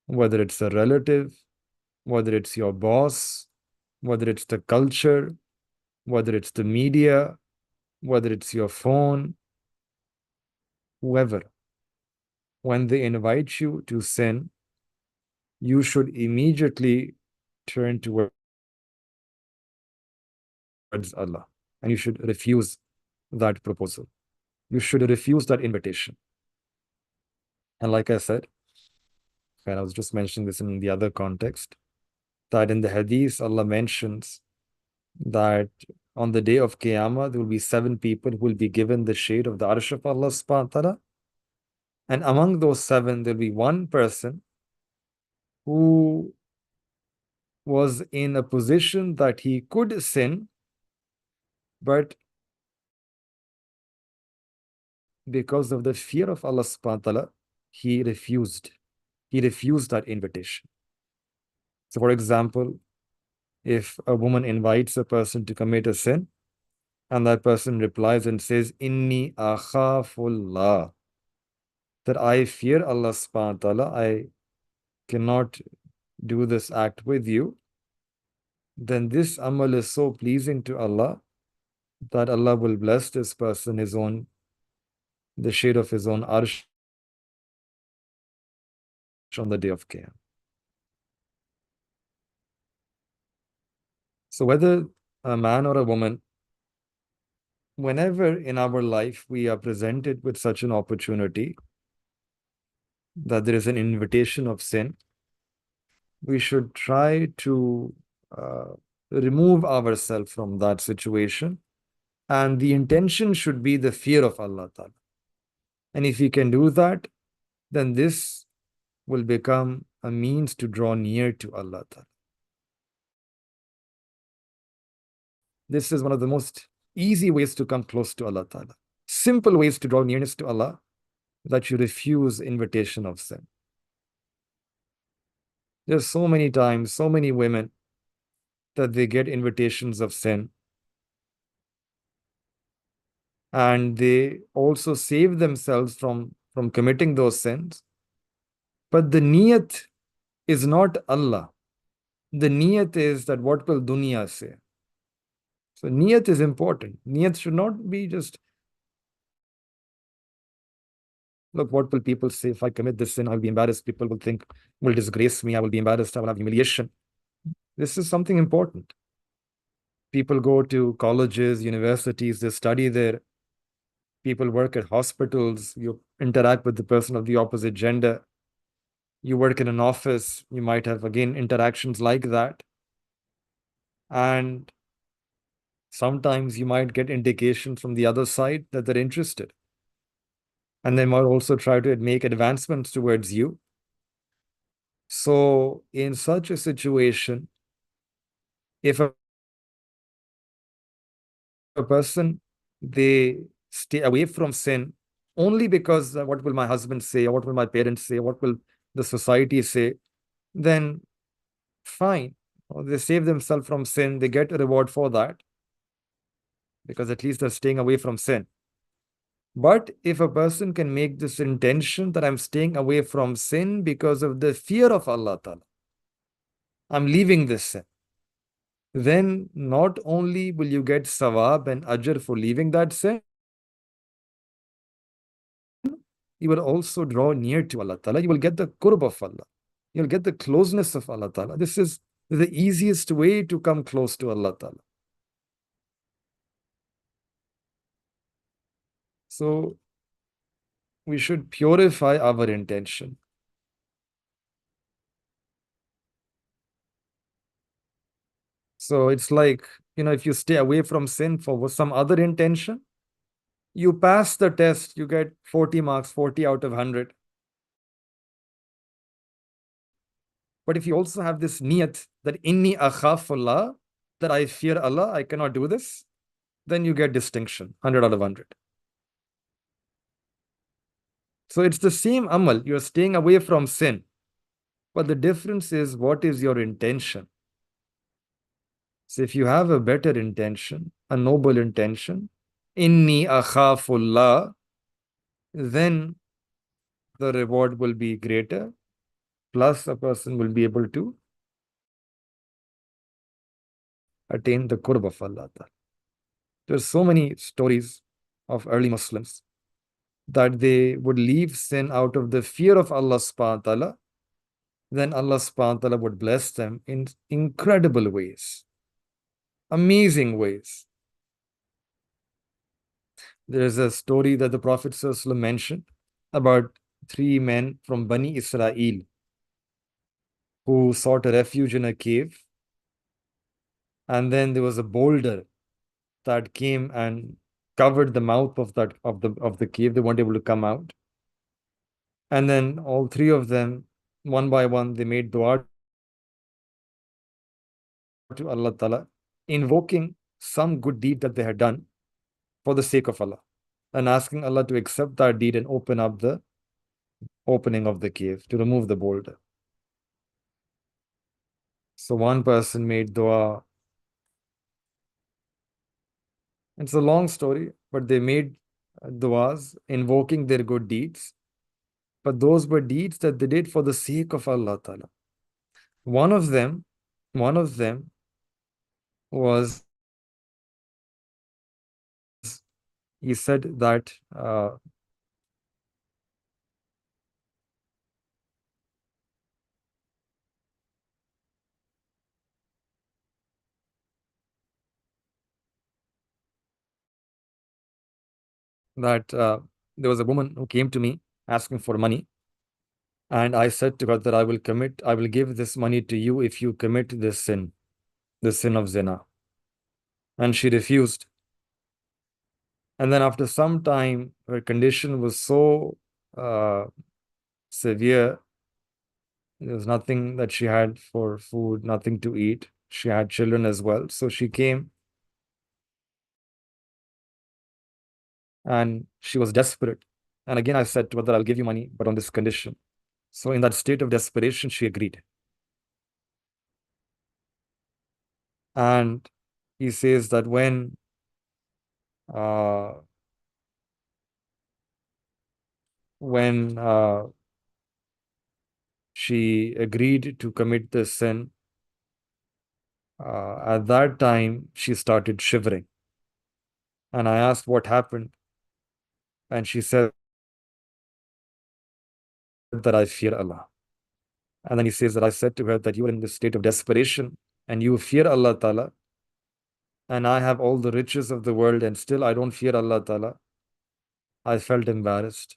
whether it's a relative, whether it's your boss, whether it's the culture, whether it's the media, whether it's your phone, whoever, when they invite you to sin, you should immediately turn towards Allah and you should refuse that proposal. You should refuse that invitation. And like I said, and I was just mentioning this in the other context, that in the hadith, Allah mentions that on the day of Qiyamah, there will be 7 people who will be given the shade of the Arsh of Allah subhanahu wa ta'ala. And among those 7, there will be one person who was in a position that he could sin, but because of the fear of Allah subhanahu wa ta'ala, he refused. He refused that invitation. So for example, if a woman invites a person to commit a sin, and that person replies and says, Inni akhafullah, that I fear Allah subhanahu wa ta'ala, I cannot do this act with you, then this amal is so pleasing to Allah that Allah will bless this person the shade of his own arsh on the day of Qiyam. So whether a man or a woman whenever in our life we are presented with such an opportunity that there is an invitation of sin, we should try to remove ourselves from that situation. And the intention should be the fear of Allah Ta'ala. And if we can do that, then this will become a means to draw near to Allah Ta'ala. This is one of the most easy ways to come close to Allah Ta'ala. Simple ways to draw nearness to Allah, that you refuse invitation of sin. There's so many times, so many women that they get invitations of sin, and they also save themselves from committing those sins. But the niyat is not Allah. The niyat is that what will dunya say? So niyat is important. Niyat should not be just, look, what will people say if I commit this sin? I'll be embarrassed. People will think, will disgrace me. I will be embarrassed. I will have humiliation. This is something important. People go to colleges, universities, they study there. People work at hospitals. You interact with the person of the opposite gender. You work in an office. You might have, again, interactions like that. And sometimes you might get indications from the other side that they're interested. And they might also try to make advancements towards you. So in such a situation, if a person, they stay away from sin only because what will my husband say, or what will my parents say, or what will the society say, then fine. Or they save themselves from sin, they get a reward for that, because at least they're staying away from sin. But if a person can make this intention that I'm staying away from sin because of the fear of Allah Ta'ala, I'm leaving this sin, then not only will you get sawab and ajr for leaving that sin, you will also draw near to Allah Ta'ala. You will get the qurb of Allah. You'll get the closeness of Allah Ta'ala. This is the easiest way to come close to Allah Ta'ala. So we should purify our intention. So it's like, if you stay away from sin for some other intention, you pass the test, you get 40 marks, 40 out of 100. But if you also have this niyat that inni akhafullah, that I fear Allah, I cannot do this, then you get distinction, 100 out of 100. So it's the same amal, you're staying away from sin. But the difference is, what is your intention? So if you have a better intention, a noble intention, inni akhafullah, then the reward will be greater, plus a person will be able to attain the qurb of Allah. There's so many stories of early Muslims that they would leave sin out of the fear of Allah subhanahu wa ta'ala, then Allah subhanahu wa ta'ala would bless them in incredible ways, amazing ways. There's a story that the Prophet ﷺ mentioned about 3 men from Bani Israel who sought a refuge in a cave, and then there was a boulder that came and covered the mouth of the cave. They weren't able to come out. And then all 3 of them, one by one, they made dua to Allah Ta'ala, invoking some good deed that they had done for the sake of Allah, and asking Allah to accept that deed and open up the opening of the cave, to remove the boulder. So one person made dua. It's a long story, but they made duas invoking their good deeds. But those were deeds that they did for the sake of Allah Ta'ala. One of them was, he said that that there was a woman who came to me asking for money. And I said to her that I will give this money to you if you commit this sin of zina. And she refused. And then after some time, her condition was so severe. There was nothing that she had for food, nothing to eat. She had children as well. So she came and she was desperate. And again, I said to her that I'll give you money, but on this condition. So in that state of desperation, she agreed. And he says that when uh, she agreed to commit this sin, at that time she started shivering. And I asked what happened. And she said that I fear Allah. And then he says that I said to her that you are in this state of desperation and you fear Allah Ta'ala, and I have all the riches of the world and still I don't fear Allah Ta'ala. I felt embarrassed.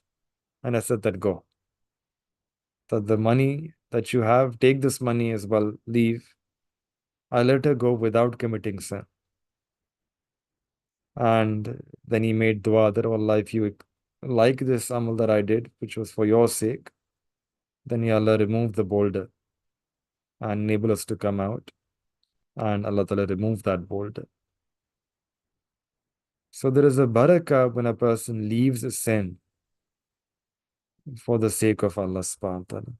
And I said that go. That the money that you have, take this money as well, leave. I let her go without committing sin. And then he made dua that, oh Allah, if you like this amal that I did, which was for your sake, then Ya Allah remove the boulder and enable us to come out. And Allah Ta'ala removed that boulder. So there is a barakah when a person leaves a sin for the sake of Allah subhanahu wa ta'ala.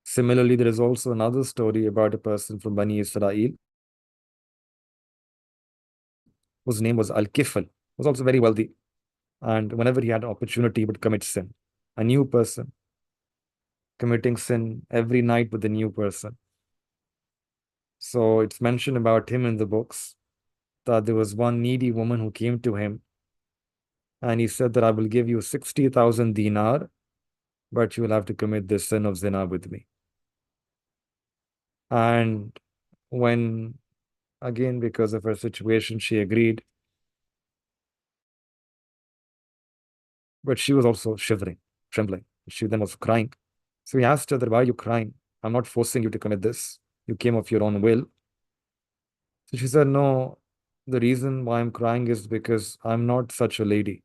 Similarly, there is also another story about a person from Bani Israel whose name was Al-Kifl, was also very wealthy. And whenever he had an opportunity, he would commit sin. A new person, committing sin every night with a new person. So it's mentioned about him in the books that there was one needy woman who came to him and he said that I will give you 60,000 dinar, but you will have to commit this sin of zina with me. And when, again, because of her situation, she agreed, but she was also shivering, trembling. She then was crying. So he asked her that, why are you crying? I'm not forcing you to commit this. You came of your own will. So she said, no, the reason why I'm crying is because I'm not such a lady.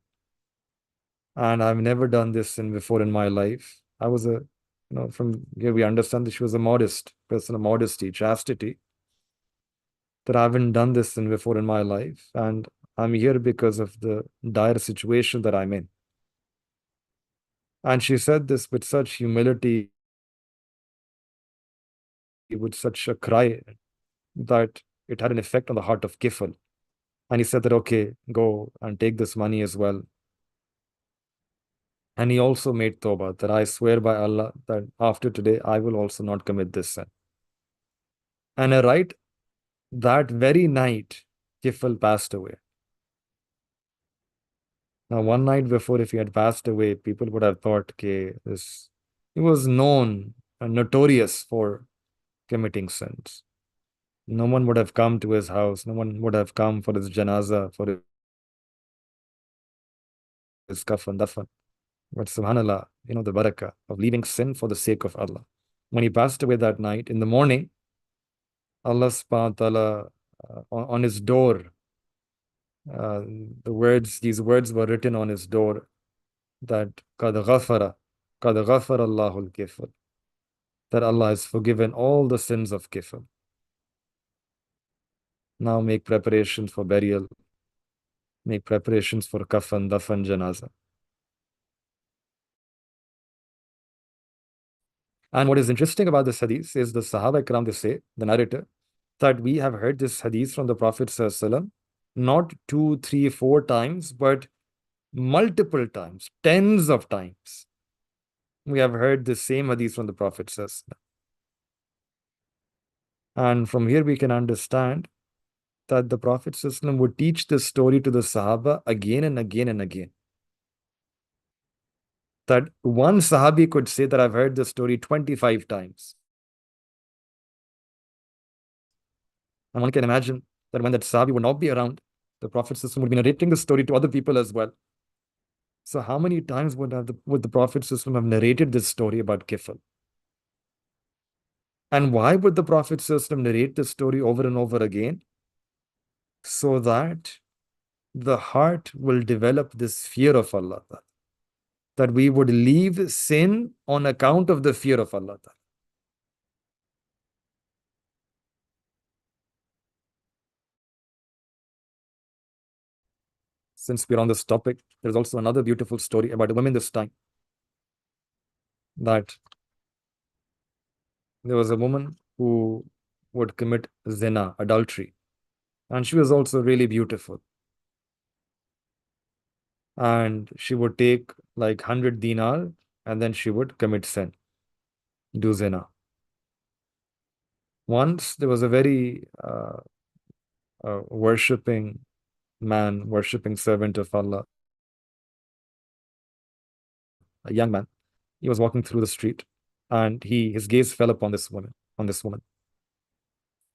And I've never done this sin before in my life. I was from here we understand that she was a modest person of modesty, chastity, that I haven't done this sin before in my life. And I'm here because of the dire situation that I'm in. And she said this with such humility, with such a cry, that it had an effect on the heart of Kifl. And he said that, okay, go and take this money as well. And he also made tawbah, that I swear by Allah that after today, I will also not commit this sin. And right that very night, Kifl passed away. Now, one night before, if he had passed away, people would have thought, okay, he was known and notorious for committing sins. No one would have come to his house. No one would have come for his janazah, for his kafan, dafan. But subhanAllah, the barakah of leaving sin for the sake of Allah. When he passed away that night, in the morning, Allah subhanahu wa ta'ala, on his door, these words were written on his door, that قَدْ غَفَرَ اللَّهُ الْكِفْرِ, that Allah has forgiven all the sins of kifr. Now make preparations for burial, make preparations for kafan, dafan, janazah. And what is interesting about this hadith is the Sahaba Ikram, they say, the narrator, that we have heard this hadith from the Prophet ﷺ, not 2, 3, 4 times, but multiple times, tens of times. We have heard the same hadith from the Prophet ﷺ. And from here we can understand that the Prophet ﷺ would teach this story to the Sahaba again and again and again. That one Sahabi could say that I've heard this story 25 times. And one can imagine that when that Sahabi would not be around, The Prophet ﷺ would be narrating the story to other people as well. So how many times would the Prophet ﷺ have narrated this story about kifl? And why would the Prophet ﷺ narrate this story over and over again? So that the heart will develop this fear of Allah, that we would leave sin on account of the fear of Allah. Since we're on this topic, there's also another beautiful story about a woman this time, that there was a woman who would commit zina, adultery, and she was also really beautiful. And she would take like 100 dinar and then she would commit sin, do zina. Once there was a very worshipping man, worshipping servant of Allah, a young man. He was walking through the street and his gaze fell upon this woman,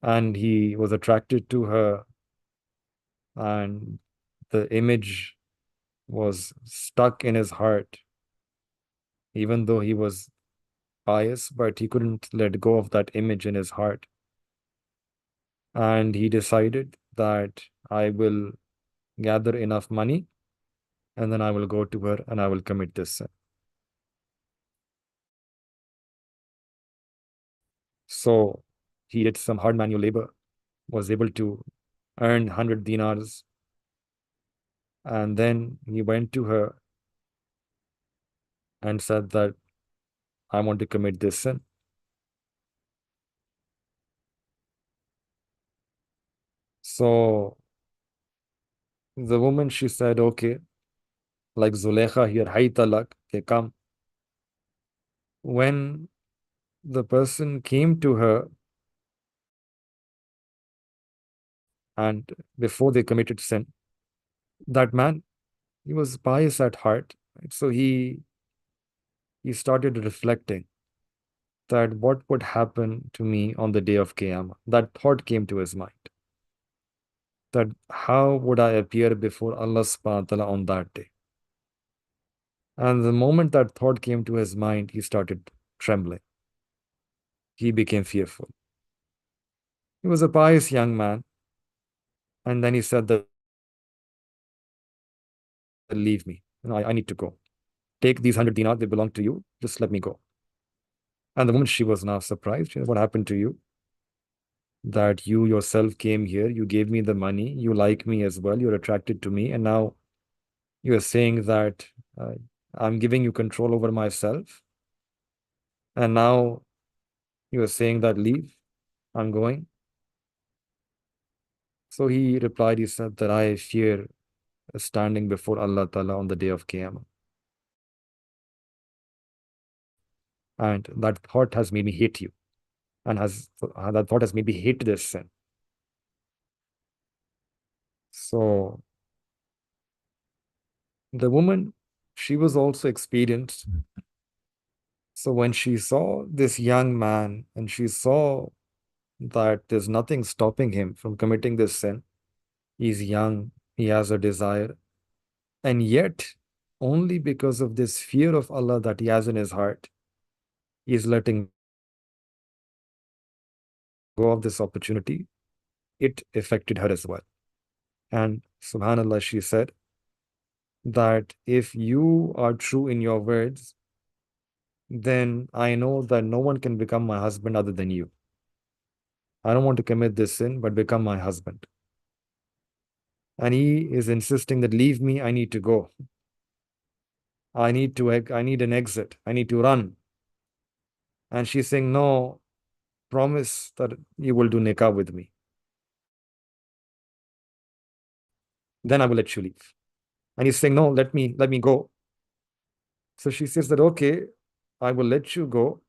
and he was attracted to her, and the image was stuck in his heart. Even though he was pious, but he couldn't let go of that image in his heart. And he decided that I will gather enough money and then I will go to her and I will commit this sin. So he did some hard manual labor, was able to earn 100 dinars, and then he went to her and said that I want to commit this sin. So the woman, she said, okay, like Zulekha here, hay talak, they come. When the person came to her and before they committed sin, that man, he was pious at heart. So he started reflecting that what would happen to me on the day of Qiyamah. That thought came to his mind, that how would I appear before Allah subhanahu wa ta'ala on that day? And the moment that thought came to his mind, he started trembling. He became fearful. He was a pious young man. And then he said that, leave me. I need to go. Take these 100 dinars, they belong to you. Just let me go. And the woman, she was now surprised. She said, what happened to you? That you yourself came here, you gave me the money, you like me as well, you're attracted to me, and now you're saying that I'm giving you control over myself. And now you're saying that leave, I'm going. So he replied, he said that I fear standing before Allah Ta'ala on the day of Qiyamah. And that thought has made me hate you. And that thought has made me hate this sin. So the woman, she was also experienced. So when she saw this young man and she saw that there's nothing stopping him from committing this sin, he's young, he has a desire, and yet only because of this fear of Allah that he has in his heart, he's letting go of this opportunity. It affected her as well. And subhanallah, she said that if you are true in your words, then I know that no one can become my husband other than you. I don't want to commit this sin, but become my husband. And he is insisting that leave me, I need to go. I need an exit. I need to run. And she's saying, no, promise that you will do nikah with me. Then I will let you leave. And he's saying, no, let me go. So she says that, okay, I will let you go.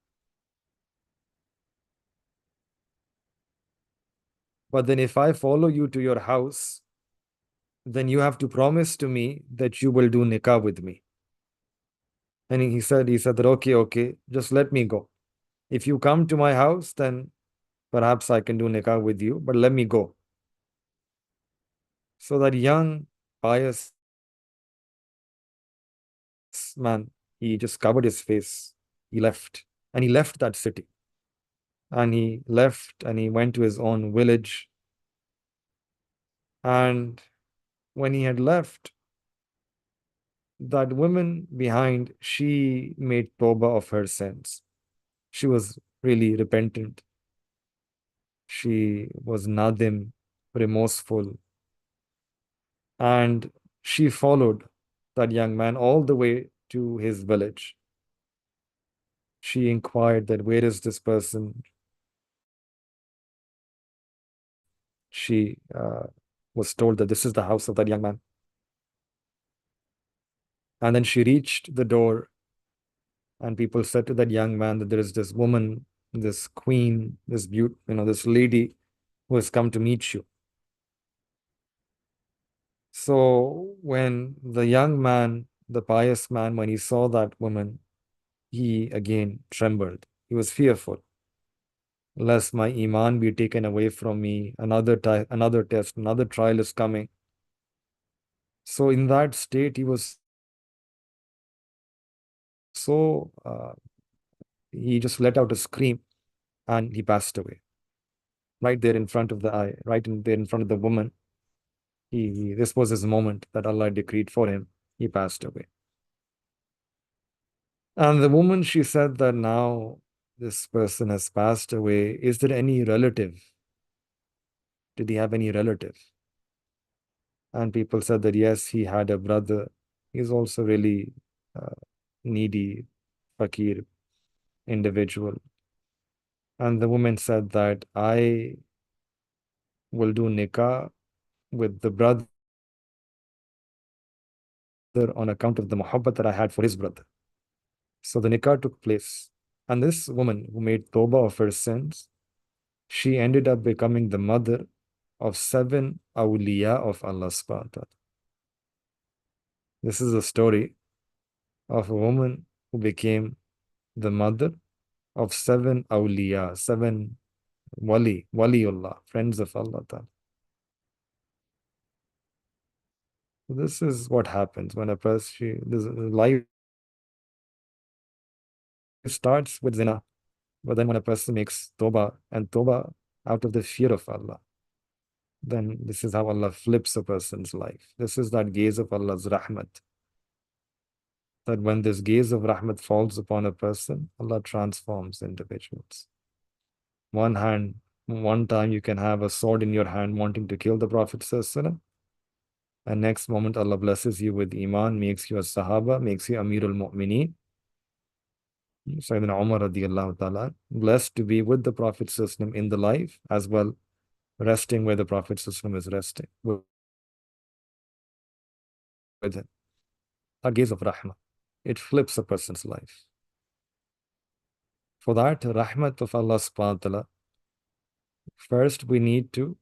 But then if I follow you to your house, then you have to promise to me that you will do nikah with me. And he said that, okay, just let me go. If you come to my house, then perhaps I can do nikah with you, but let me go. So that young, pious man, he just covered his face. He left. And he left that city. And he left and he went to his own village. And when he had left, that woman behind, she made tawbah of her sins. She was really repentant. She was nadim, remorseful. And she followed that young man all the way to his village. She inquired that where is this person? She was told that this is the house of that young man. And then she reached the door, and people said to that young man that there is this woman, this queen, this this lady who has come to meet you. So when the young man, the pious man, when he saw that woman, he again trembled. He was fearful, lest my iman be taken away from me. Another test, another trial is coming. So in that state, he was so he just let out a scream and he passed away. Right there in front of the eye, there in front of the woman. This was his moment that Allah decreed for him. He passed away. And the woman, she said that now this person has passed away. Is there any relative? Did he have any relative? And people said that yes, he had a brother. He's also really needy, fakir individual. And the woman said that I will do nikah with the brother on account of the muhabbat that I had for his brother. So the nikah took place. And this woman who made tawbah of her sins, she ended up becoming the mother of 7 awliya of Allah subhanahu wa ta'ala. This is a story of a woman who became the mother of 7 awliya, 7 waliullah, friends of Allah ta'ala. This is what happens when a person, life starts with zina, but then when a person makes tawbah, and tawbah out of the fear of Allah, then this is how Allah flips a person's life. This is that gaze of Allah's rahmat. That when this gaze of rahmat falls upon a person, Allah transforms individuals. One time you can have a sword in your hand wanting to kill the Prophet ﷺ, and next moment Allah blesses you with iman, makes you a sahaba, makes you Amirul Mu'mineen. Sayyidina Umar radiallahu ta'ala, blessed to be with the Prophet ﷺ in the life as well, resting where the Prophet ﷺ is resting with him. A gaze of rahmah. It flips a person's life. For that rahmat of Allah subhanahu wa ta'ala, first we need to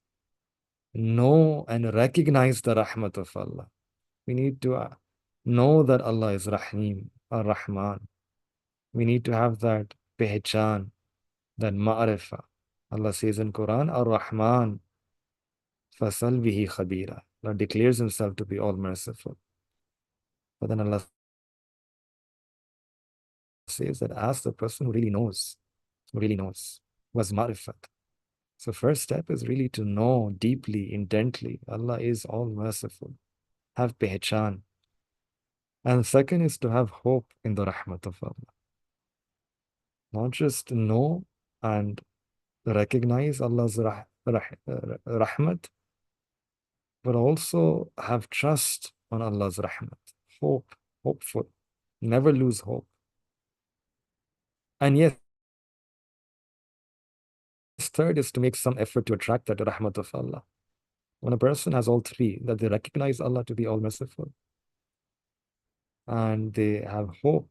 know and recognize the rahmat of Allah. We need to know that Allah is Rahim, Ar-Rahman. We need to have that pehchan, that ma'rifah. Allah says in Quran, Ar-Rahman, fasal bihi khabira. Allah declares himself to be all merciful. But then Allah says that ask the person who really knows, was ma'rifat. So first step is really to know deeply, intently, Allah is all merciful. Have pehchan. And second is to have hope in the rahmat of Allah. Not just know and recognize Allah's rahmat, but also have trust on Allah's rahmat. Hopeful. Never lose hope. And yes, third is to make some effort to attract that rahmat of Allah. When a person has all three, that they recognize Allah to be all merciful, and they have hope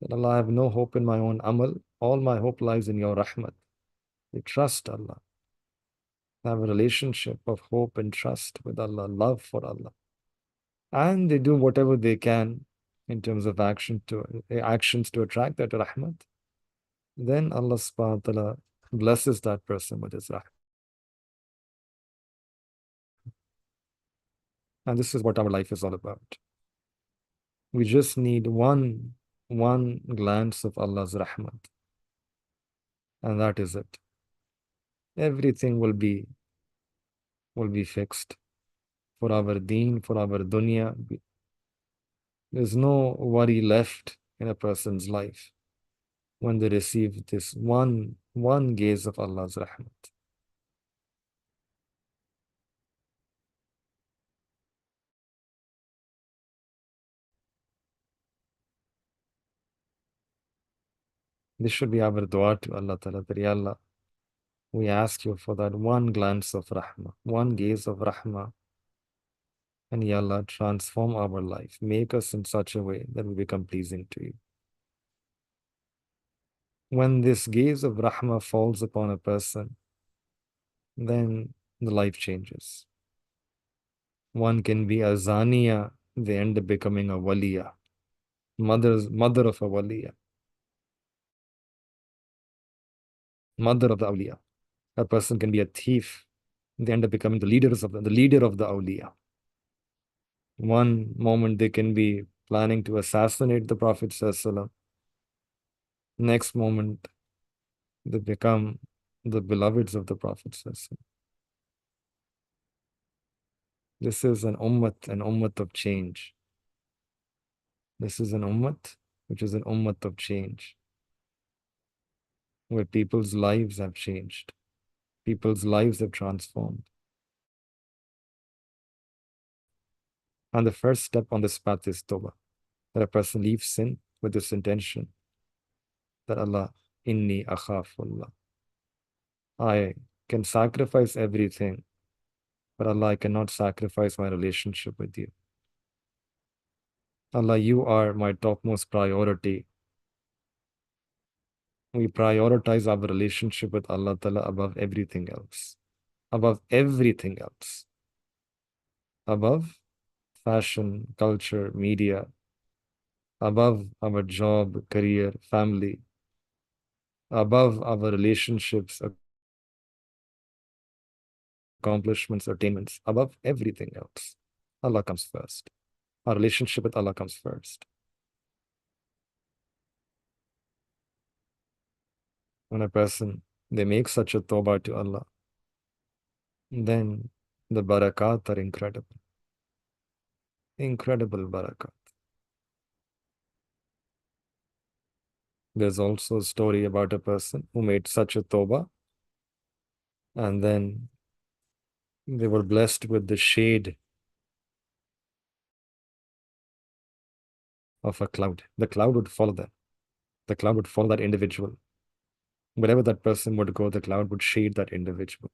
that Allah, I have no hope in my own amal, all my hope lies in your rahmat. They trust Allah. They have a relationship of hope and trust with Allah, love for Allah. And they do whatever they can in terms of actions to attract that rahmat. Then Allah subhanahu wa ta'ala blesses that person with his rahmat. And this is what our life is all about. We just need one glance of Allah's rahmat, and that is it. Everything will be fixed for our deen, for our dunya. There's no worry left in a person's life when they receive this one gaze of Allah's rahmat. This should be our dua to Allah Ta'ala, that Ya Allah, we ask you for that one glance of rahmah, one gaze of rahmah, and Ya Allah, transform our life. Make us in such a way that we become pleasing to you. When this gaze of rahmah falls upon a person, then the life changes. One can be a zaniya, they end up becoming a waliya, mother of a waliya, mother of the awliya. A person can be a thief, they end up becoming the leader of the awliya. One moment they can be planning to assassinate the Prophet ﷺ. Next moment they become the beloveds of the Prophet ﷺ. This is an ummah of change. This is an ummah which is an ummah of change, where people's lives have changed. People's lives have transformed. And the first step on this path is tawbah, that a person leaves sin with this intention that Allah, inni akhafullah. I can sacrifice everything, but Allah, I cannot sacrifice my relationship with you. Allah, you are my topmost priority. We prioritize our relationship with Allah Ta'ala above everything else. Above everything else. Above fashion, culture, media. Above our job, career, family. Above our relationships, accomplishments, attainments. Above everything else. Allah comes first. Our relationship with Allah comes first. When a person, they make such a tawbah to Allah, then the barakat are incredible. Incredible barakat. There's also a story about a person who made such a tawbah, and then they were blessed with the shade of a cloud. The cloud would follow them. The cloud would follow that individual. Wherever that person would go, the cloud would shade that individual.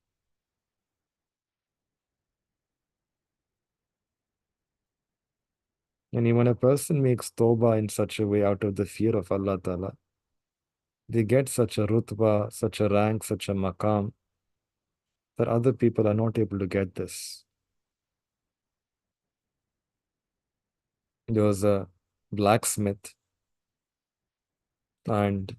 And when a person makes tawbah in such a way out of the fear of Allah Ta'ala, they get such a rutbah, such a rank, such a maqam, that other people are not able to get this. There was a blacksmith, and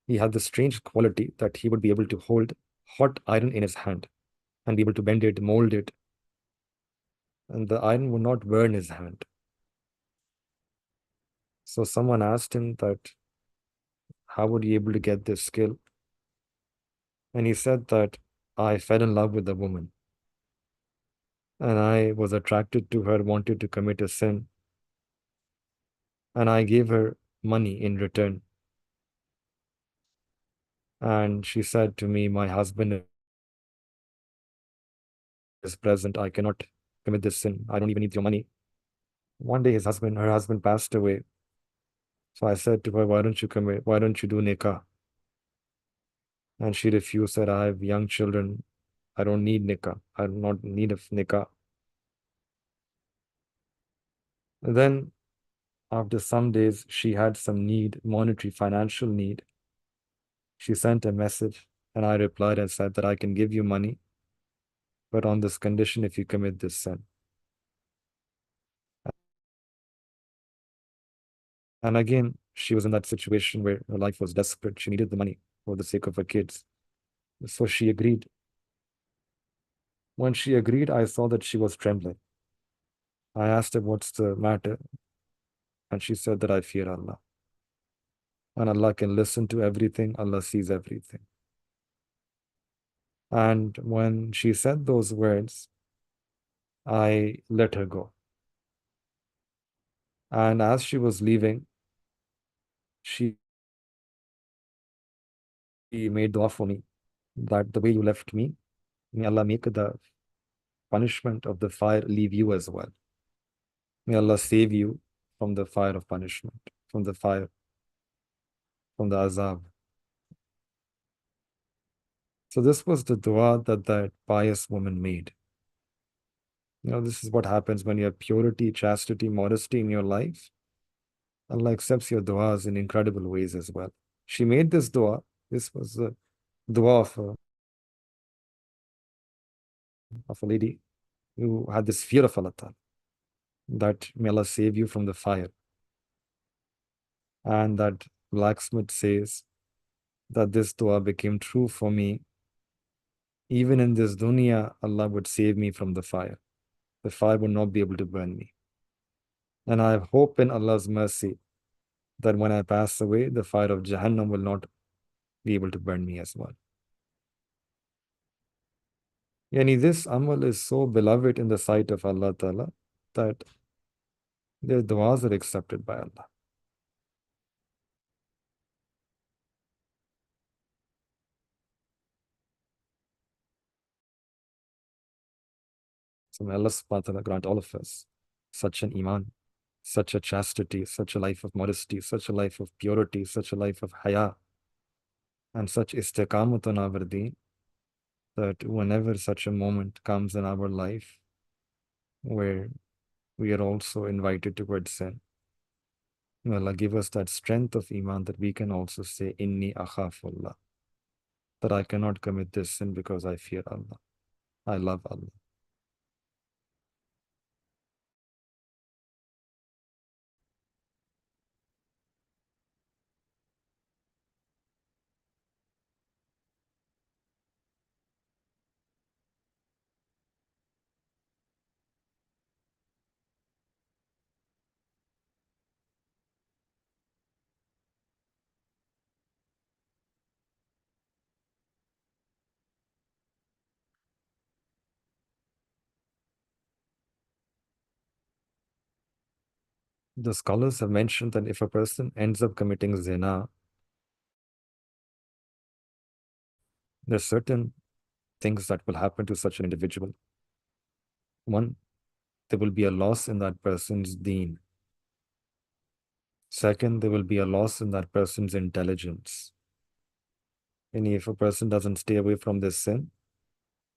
he had the strange quality that he would be able to hold hot iron in his hand and be able to bend it, mold it, and the iron would not burn his hand. So someone asked him that, how would you able to get this skill? And he said that, I fell in love with a woman, and I was attracted to her, wanted to commit a sin, and I gave her money in return. And she said to me, my husband is present, I cannot commit this sin, I don't even need your money. One day her husband passed away. So I said to her, why don't you do nikah? And she refused, said, I have young children, I don't need nikah, I do not need of nikah. And then after some days, she had some need, monetary, financial need. She sent a message, and I replied and said that I can give you money, but on this condition, if you commit this sin. And again, she was in that situation where her life was desperate. She needed the money for the sake of her kids. So she agreed. When she agreed, I saw that she was trembling. I asked her, what's the matter? And she said that I fear Allah. And Allah can listen to everything, Allah sees everything. And when she said those words, I let her go. And as she was leaving, she made dua for me that the way you left me, may Allah make the punishment of the fire leave you as well. May Allah save you from the fire of punishment, from the fire, from the azab. So this was the dua that that pious woman made. This is what happens when you have purity, chastity, modesty in your life. Allah accepts your duas in incredible ways as well. She made this dua. This was the dua of a lady who had this fear of Allah Ta'ala, that may Allah save you from the fire. And that blacksmith says that this dua became true for me. Even in this dunya, Allah would save me from the fire. The fire would not be able to burn me. And I have hope in Allah's mercy that when I pass away, the fire of Jahannam will not be able to burn me as well. Yani this amal is so beloved in the sight of Allah Ta'ala that their du'as are accepted by Allah. So may Allah subhanahu wa ta'ala grant all of us such an iman, such a chastity, such a life of modesty, such a life of purity, such a life of haya, and such istiqamat on our deen, that whenever such a moment comes in our life where we are also invited towards sin, may Allah give us that strength of iman that we can also say, Inni akhafullah, that I cannot commit this sin because I fear Allah. I love Allah. The scholars have mentioned that if a person ends up committing zina, there are certain things that will happen to such an individual. One, there will be a loss in that person's deen. Second, there will be a loss in that person's intelligence. And if a person doesn't stay away from this sin,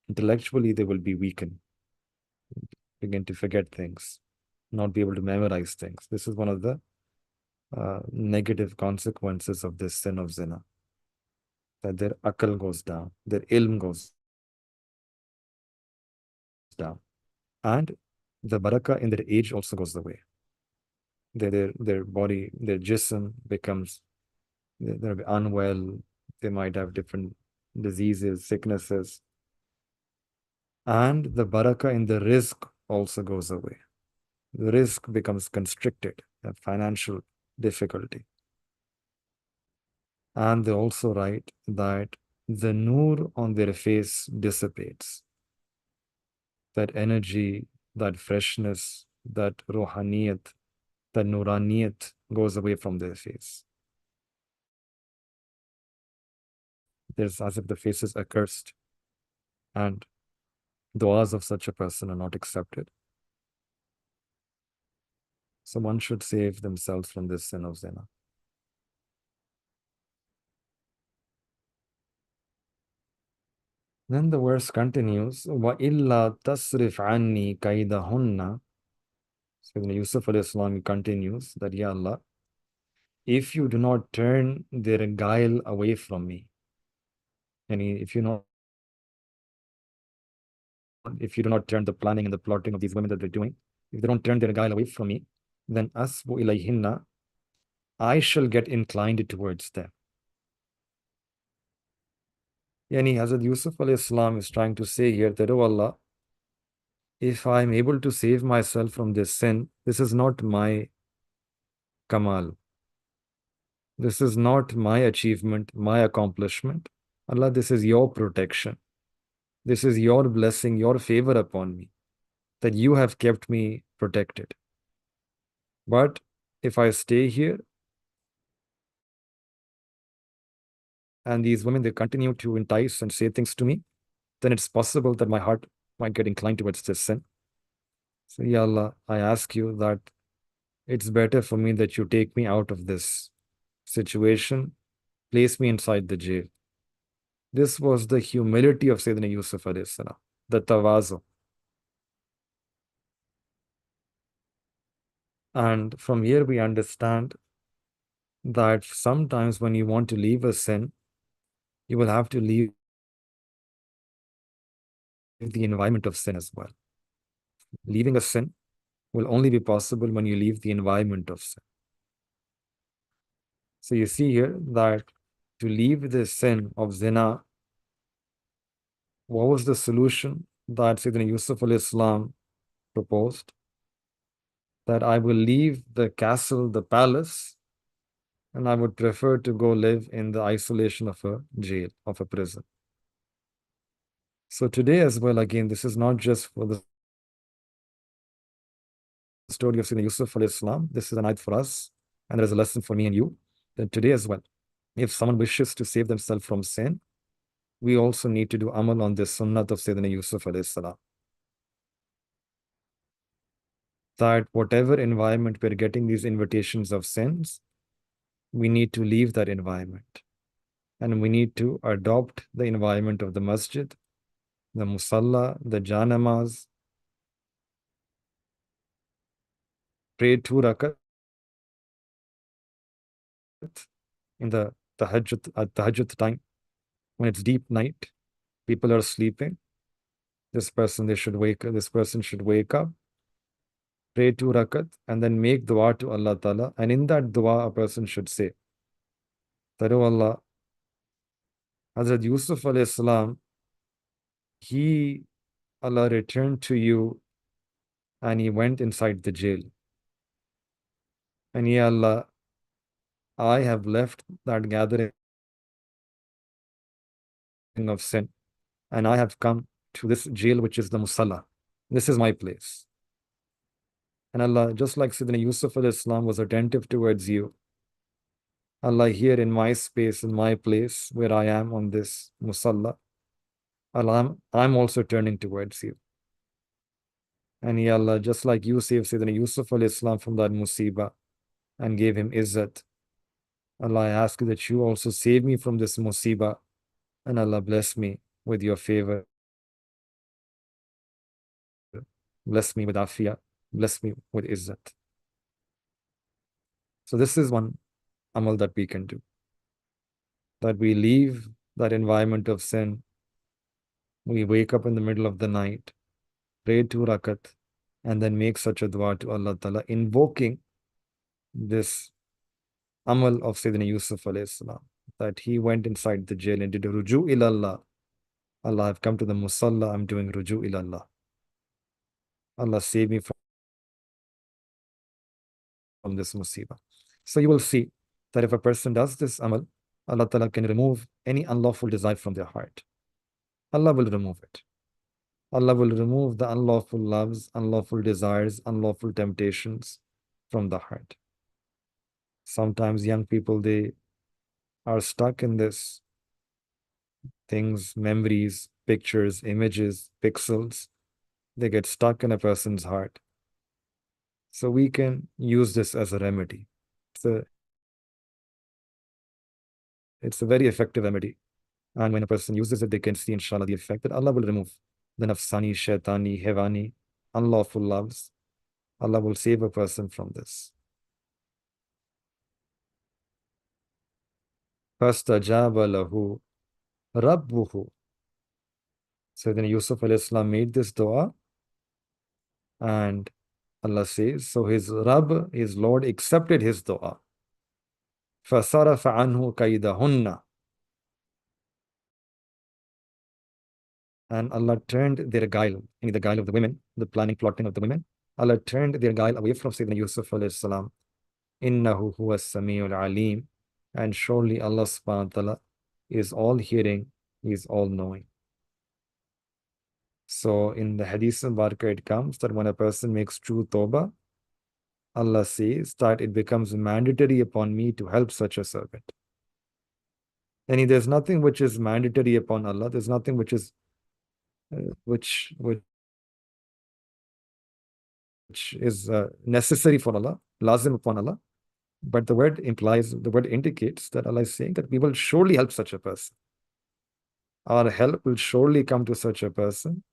intellectually they will be weakened, begin to forget things, not be able to memorize things. This is one of the negative consequences of this sin of zina, that their akal goes down, their ilm goes down, and the barakah in their age also goes away. Their body, their jism becomes, they'll be unwell, they might have different diseases, sicknesses, and the barakah in the rizq also goes away. The rizq becomes constricted, a financial difficulty. And they also write that the nur on their face dissipates. That energy, that freshness, that ruhaniyat, that nuraniyat goes away from their face. There's as if the face is accursed, and du'as of such a person are not accepted. So one should save themselves from this sin of zina. Then the verse continues, وَإِلَّا تَصْرِفْ عَنِّي كَيْدَهُنَّ. So Yusuf alayhi salam continues that, Ya Allah, if you do not turn their guile away from me, and if you do not turn the planning and the plotting of these women that they're doing, if they don't turn their guile away from me, then asbu ilayhinna, I shall get inclined towards them. Yani Hazrat Yusuf alayhi salam is trying to say here that, oh Allah, if I'm able to save myself from this sin, this is not my kamal. This is not my achievement, my accomplishment. Allah, this is your protection. This is your blessing, your favor upon me, that you have kept me protected. But if I stay here and these women, they continue to entice and say things to me, then it's possible that my heart might get inclined towards this sin. So, Ya Allah, I ask you that it's better for me that you take me out of this situation, place me inside the jail. This was the humility of Sayyidina Yusuf alayhi salam, the tawazu. And from here we understand that sometimes when you want to leave a sin, you will have to leave the environment of sin as well. Leaving a sin will only be possible when you leave the environment of sin. So you see here that to leave the sin of zina, what was the solution that Sayyidina Yusuf alayhi salam proposed? That I will leave the castle, the palace, and I would prefer to go live in the isolation of a jail, of a prison. So today as well, again, this is not just for the story of Sayyidina Yusuf alayhi salam. This is an ayat for us, and there is a lesson for me and you, that today as well, if someone wishes to save themselves from sin, we also need to do amal on this sunnat of Sayyidina Yusuf alayhi salam. That whatever environment we're getting these invitations of sins, we need to leave that environment. And we need to adopt the environment of the masjid, the musalla, the janamaz, pray 2 rakat in the tahajjud time. When it's deep night, people are sleeping. This person should wake up, pray 2 rakat, and then make dua to Allah Ta'ala. And in that dua, a person should say, that, oh Allah, Hazrat Yusuf alayhi salam, he, Allah, returned to you and he went inside the jail. And Ya Allah, I have left that gathering of sin and I have come to this jail, which is the musalla. This is my place. And Allah, just like Sayyidina Yusuf alayhi salam was attentive towards you, Allah, here in my space, in my place where I am on this musalla, Allah, I'm also turning towards you. And Ya Allah, just like you saved Sayyidina Yusuf alayhi salam from that musibah and gave him izzat, Allah, I ask you that you also save me from this musibah, and Allah bless me with your favor. Bless me with afiyah. Bless me with izzat. So this is one amal that we can do. That we leave that environment of sin. We wake up in the middle of the night, pray 2 rakat, and then make such a dua to Allah Ta'ala, invoking this amal of Sayyidina Yusuf alayhi salam, that he went inside the jail and did ruju ilallah. Allah, I've come to the musalla, I'm doing ruju ilallah. Allah, save me from this musibah. So you will see that if a person does this amal, Allah Ta'ala can remove any unlawful desire from their heart. Allah will remove it. Allah will remove the unlawful loves, unlawful desires, unlawful temptations from the heart. Sometimes young people, they are stuck in this things, memories, pictures, images, pixels. They get stuck in a person's heart. So we can use this as a remedy. It's a very effective remedy. And when a person uses it, they can see, inshallah, the effect that Allah will remove the nafsani, shaitani, hevani, unlawful loves. Allah will save a person from this. فَاسْتَجَابَ لَهُ رَبُّهُ. So then Yusuf alayhi salam made this dua, and Allah says, so his Rabb, his Lord, accepted his dua. فَصَرَفَ عَنْهُ كَيْدَهُنَّ. And Allah turned their guile, meaning the guile of the women, the planning, plotting of the women. Allah turned their guile away from Sayyidina Yusuf alayhi salam. Innahu huwa samiul alim. And surely Allah subhanahu wa ta'ala is all hearing, He is all knowing. So in the Hadith of Barakah, it comes that when a person makes true tawbah, Allah says that it becomes mandatory upon me to help such a servant. And there's nothing which is mandatory upon Allah. There's nothing which is which is necessary for Allah, lazim upon Allah. But the word indicates that Allah is saying that we will surely help such a person. Our help will surely come to such a person.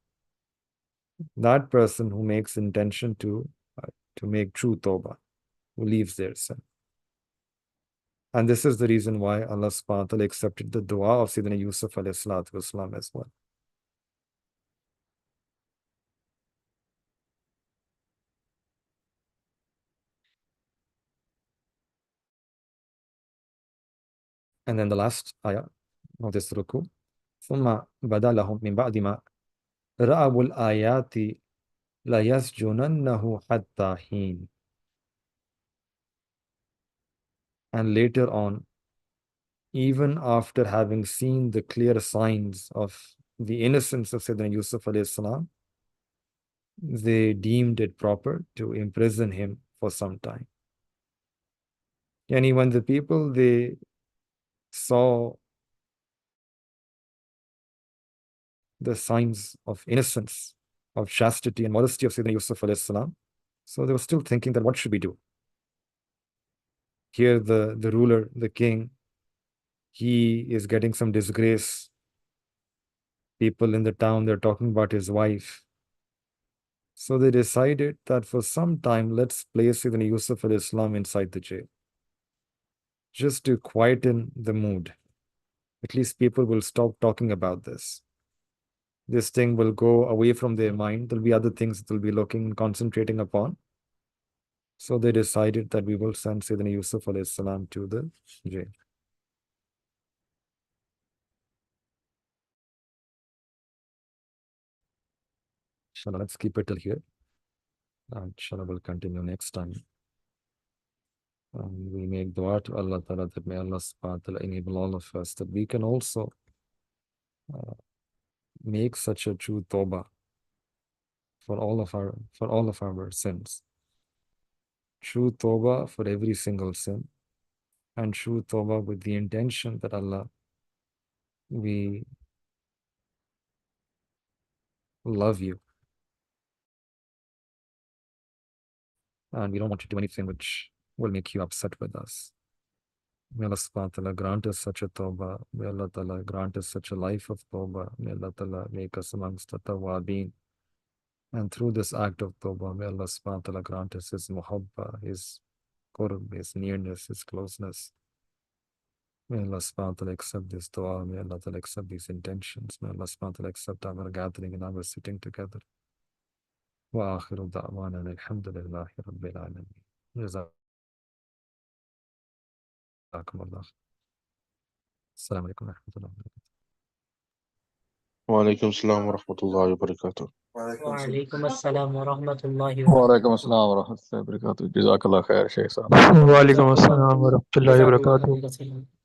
That person who makes intention to make true tawbah, who leaves their sin. And this is the reason why Allah subhanahu wa ta'ala accepted the dua of Sayyidina Yusuf alayhi salatu wasalam as well. And then the last ayah of this ruku, ثُمَّ بَدَا لَهُم مِّن بَعْدِ مَا رَأَوُا الْآيَاتِ لَيَسْجُنَنَّهُ حَتَّى حِينٍ. And later on, even after having seen the clear signs of the innocence of Sayyidina Yusuf alayhi salam, they deemed it proper to imprison him for some time. Yani when the people, they saw the signs of innocence, of chastity and modesty of Sayyidina Yusuf alayhi salam, so they were still thinking that what should we do? Here the ruler, the king, he is getting some disgrace. People in the town, they're talking about his wife. So they decided that for some time, let's place Sayyidina Yusuf alayhi salam inside the jail, just to quieten the mood. At least people will stop talking about this. This thing will go away from their mind. There'll be other things they'll be looking, concentrating upon. So they decided that we will send Sayyidina Yusuf alayhi salam to the jail. Inshallah, let's keep it till here. Inshallah, we'll continue next time. We make dua to Allah Ta'ala that may Allah subhanahu wa ta'ala enable all of us that we can also make such a true tawbah for all of our sins. True tawbah for every single sin, and true tawbah with the intention that Allah, we love you, and we don't want to do anything which will make you upset with us. May Allah subhanahu wa ta'ala grant us such a tawbah. May Allah ta'ala grant us such a life of tawbah. May Allah ta'ala make us amongst the tawwabin. And through this act of tawbah, may Allah subhanahu wa ta'ala grant us His muhabba, His qurb, His nearness, His closeness. May Allah subhanahu wa ta'ala accept this dua. May Allah ta'ala accept these intentions. May Allah subhanahu wa ta'ala accept our gathering and our sitting together. Wa akhiru da'wana alhamdulillahi rabbil alameen. Jazakumullah. Assalamu alaikum wa rahmatullahi wa barakatuh. وعليكم السلام ورحمة الله وبركاته. وعليكم السلام ورحمة الله وعليكم السلام ورحمة الله وبركاته. جزاك الله خير شيخ صاحب. وعليكم السلام ورحمة الله جزاك الله وبركاته. خيرا.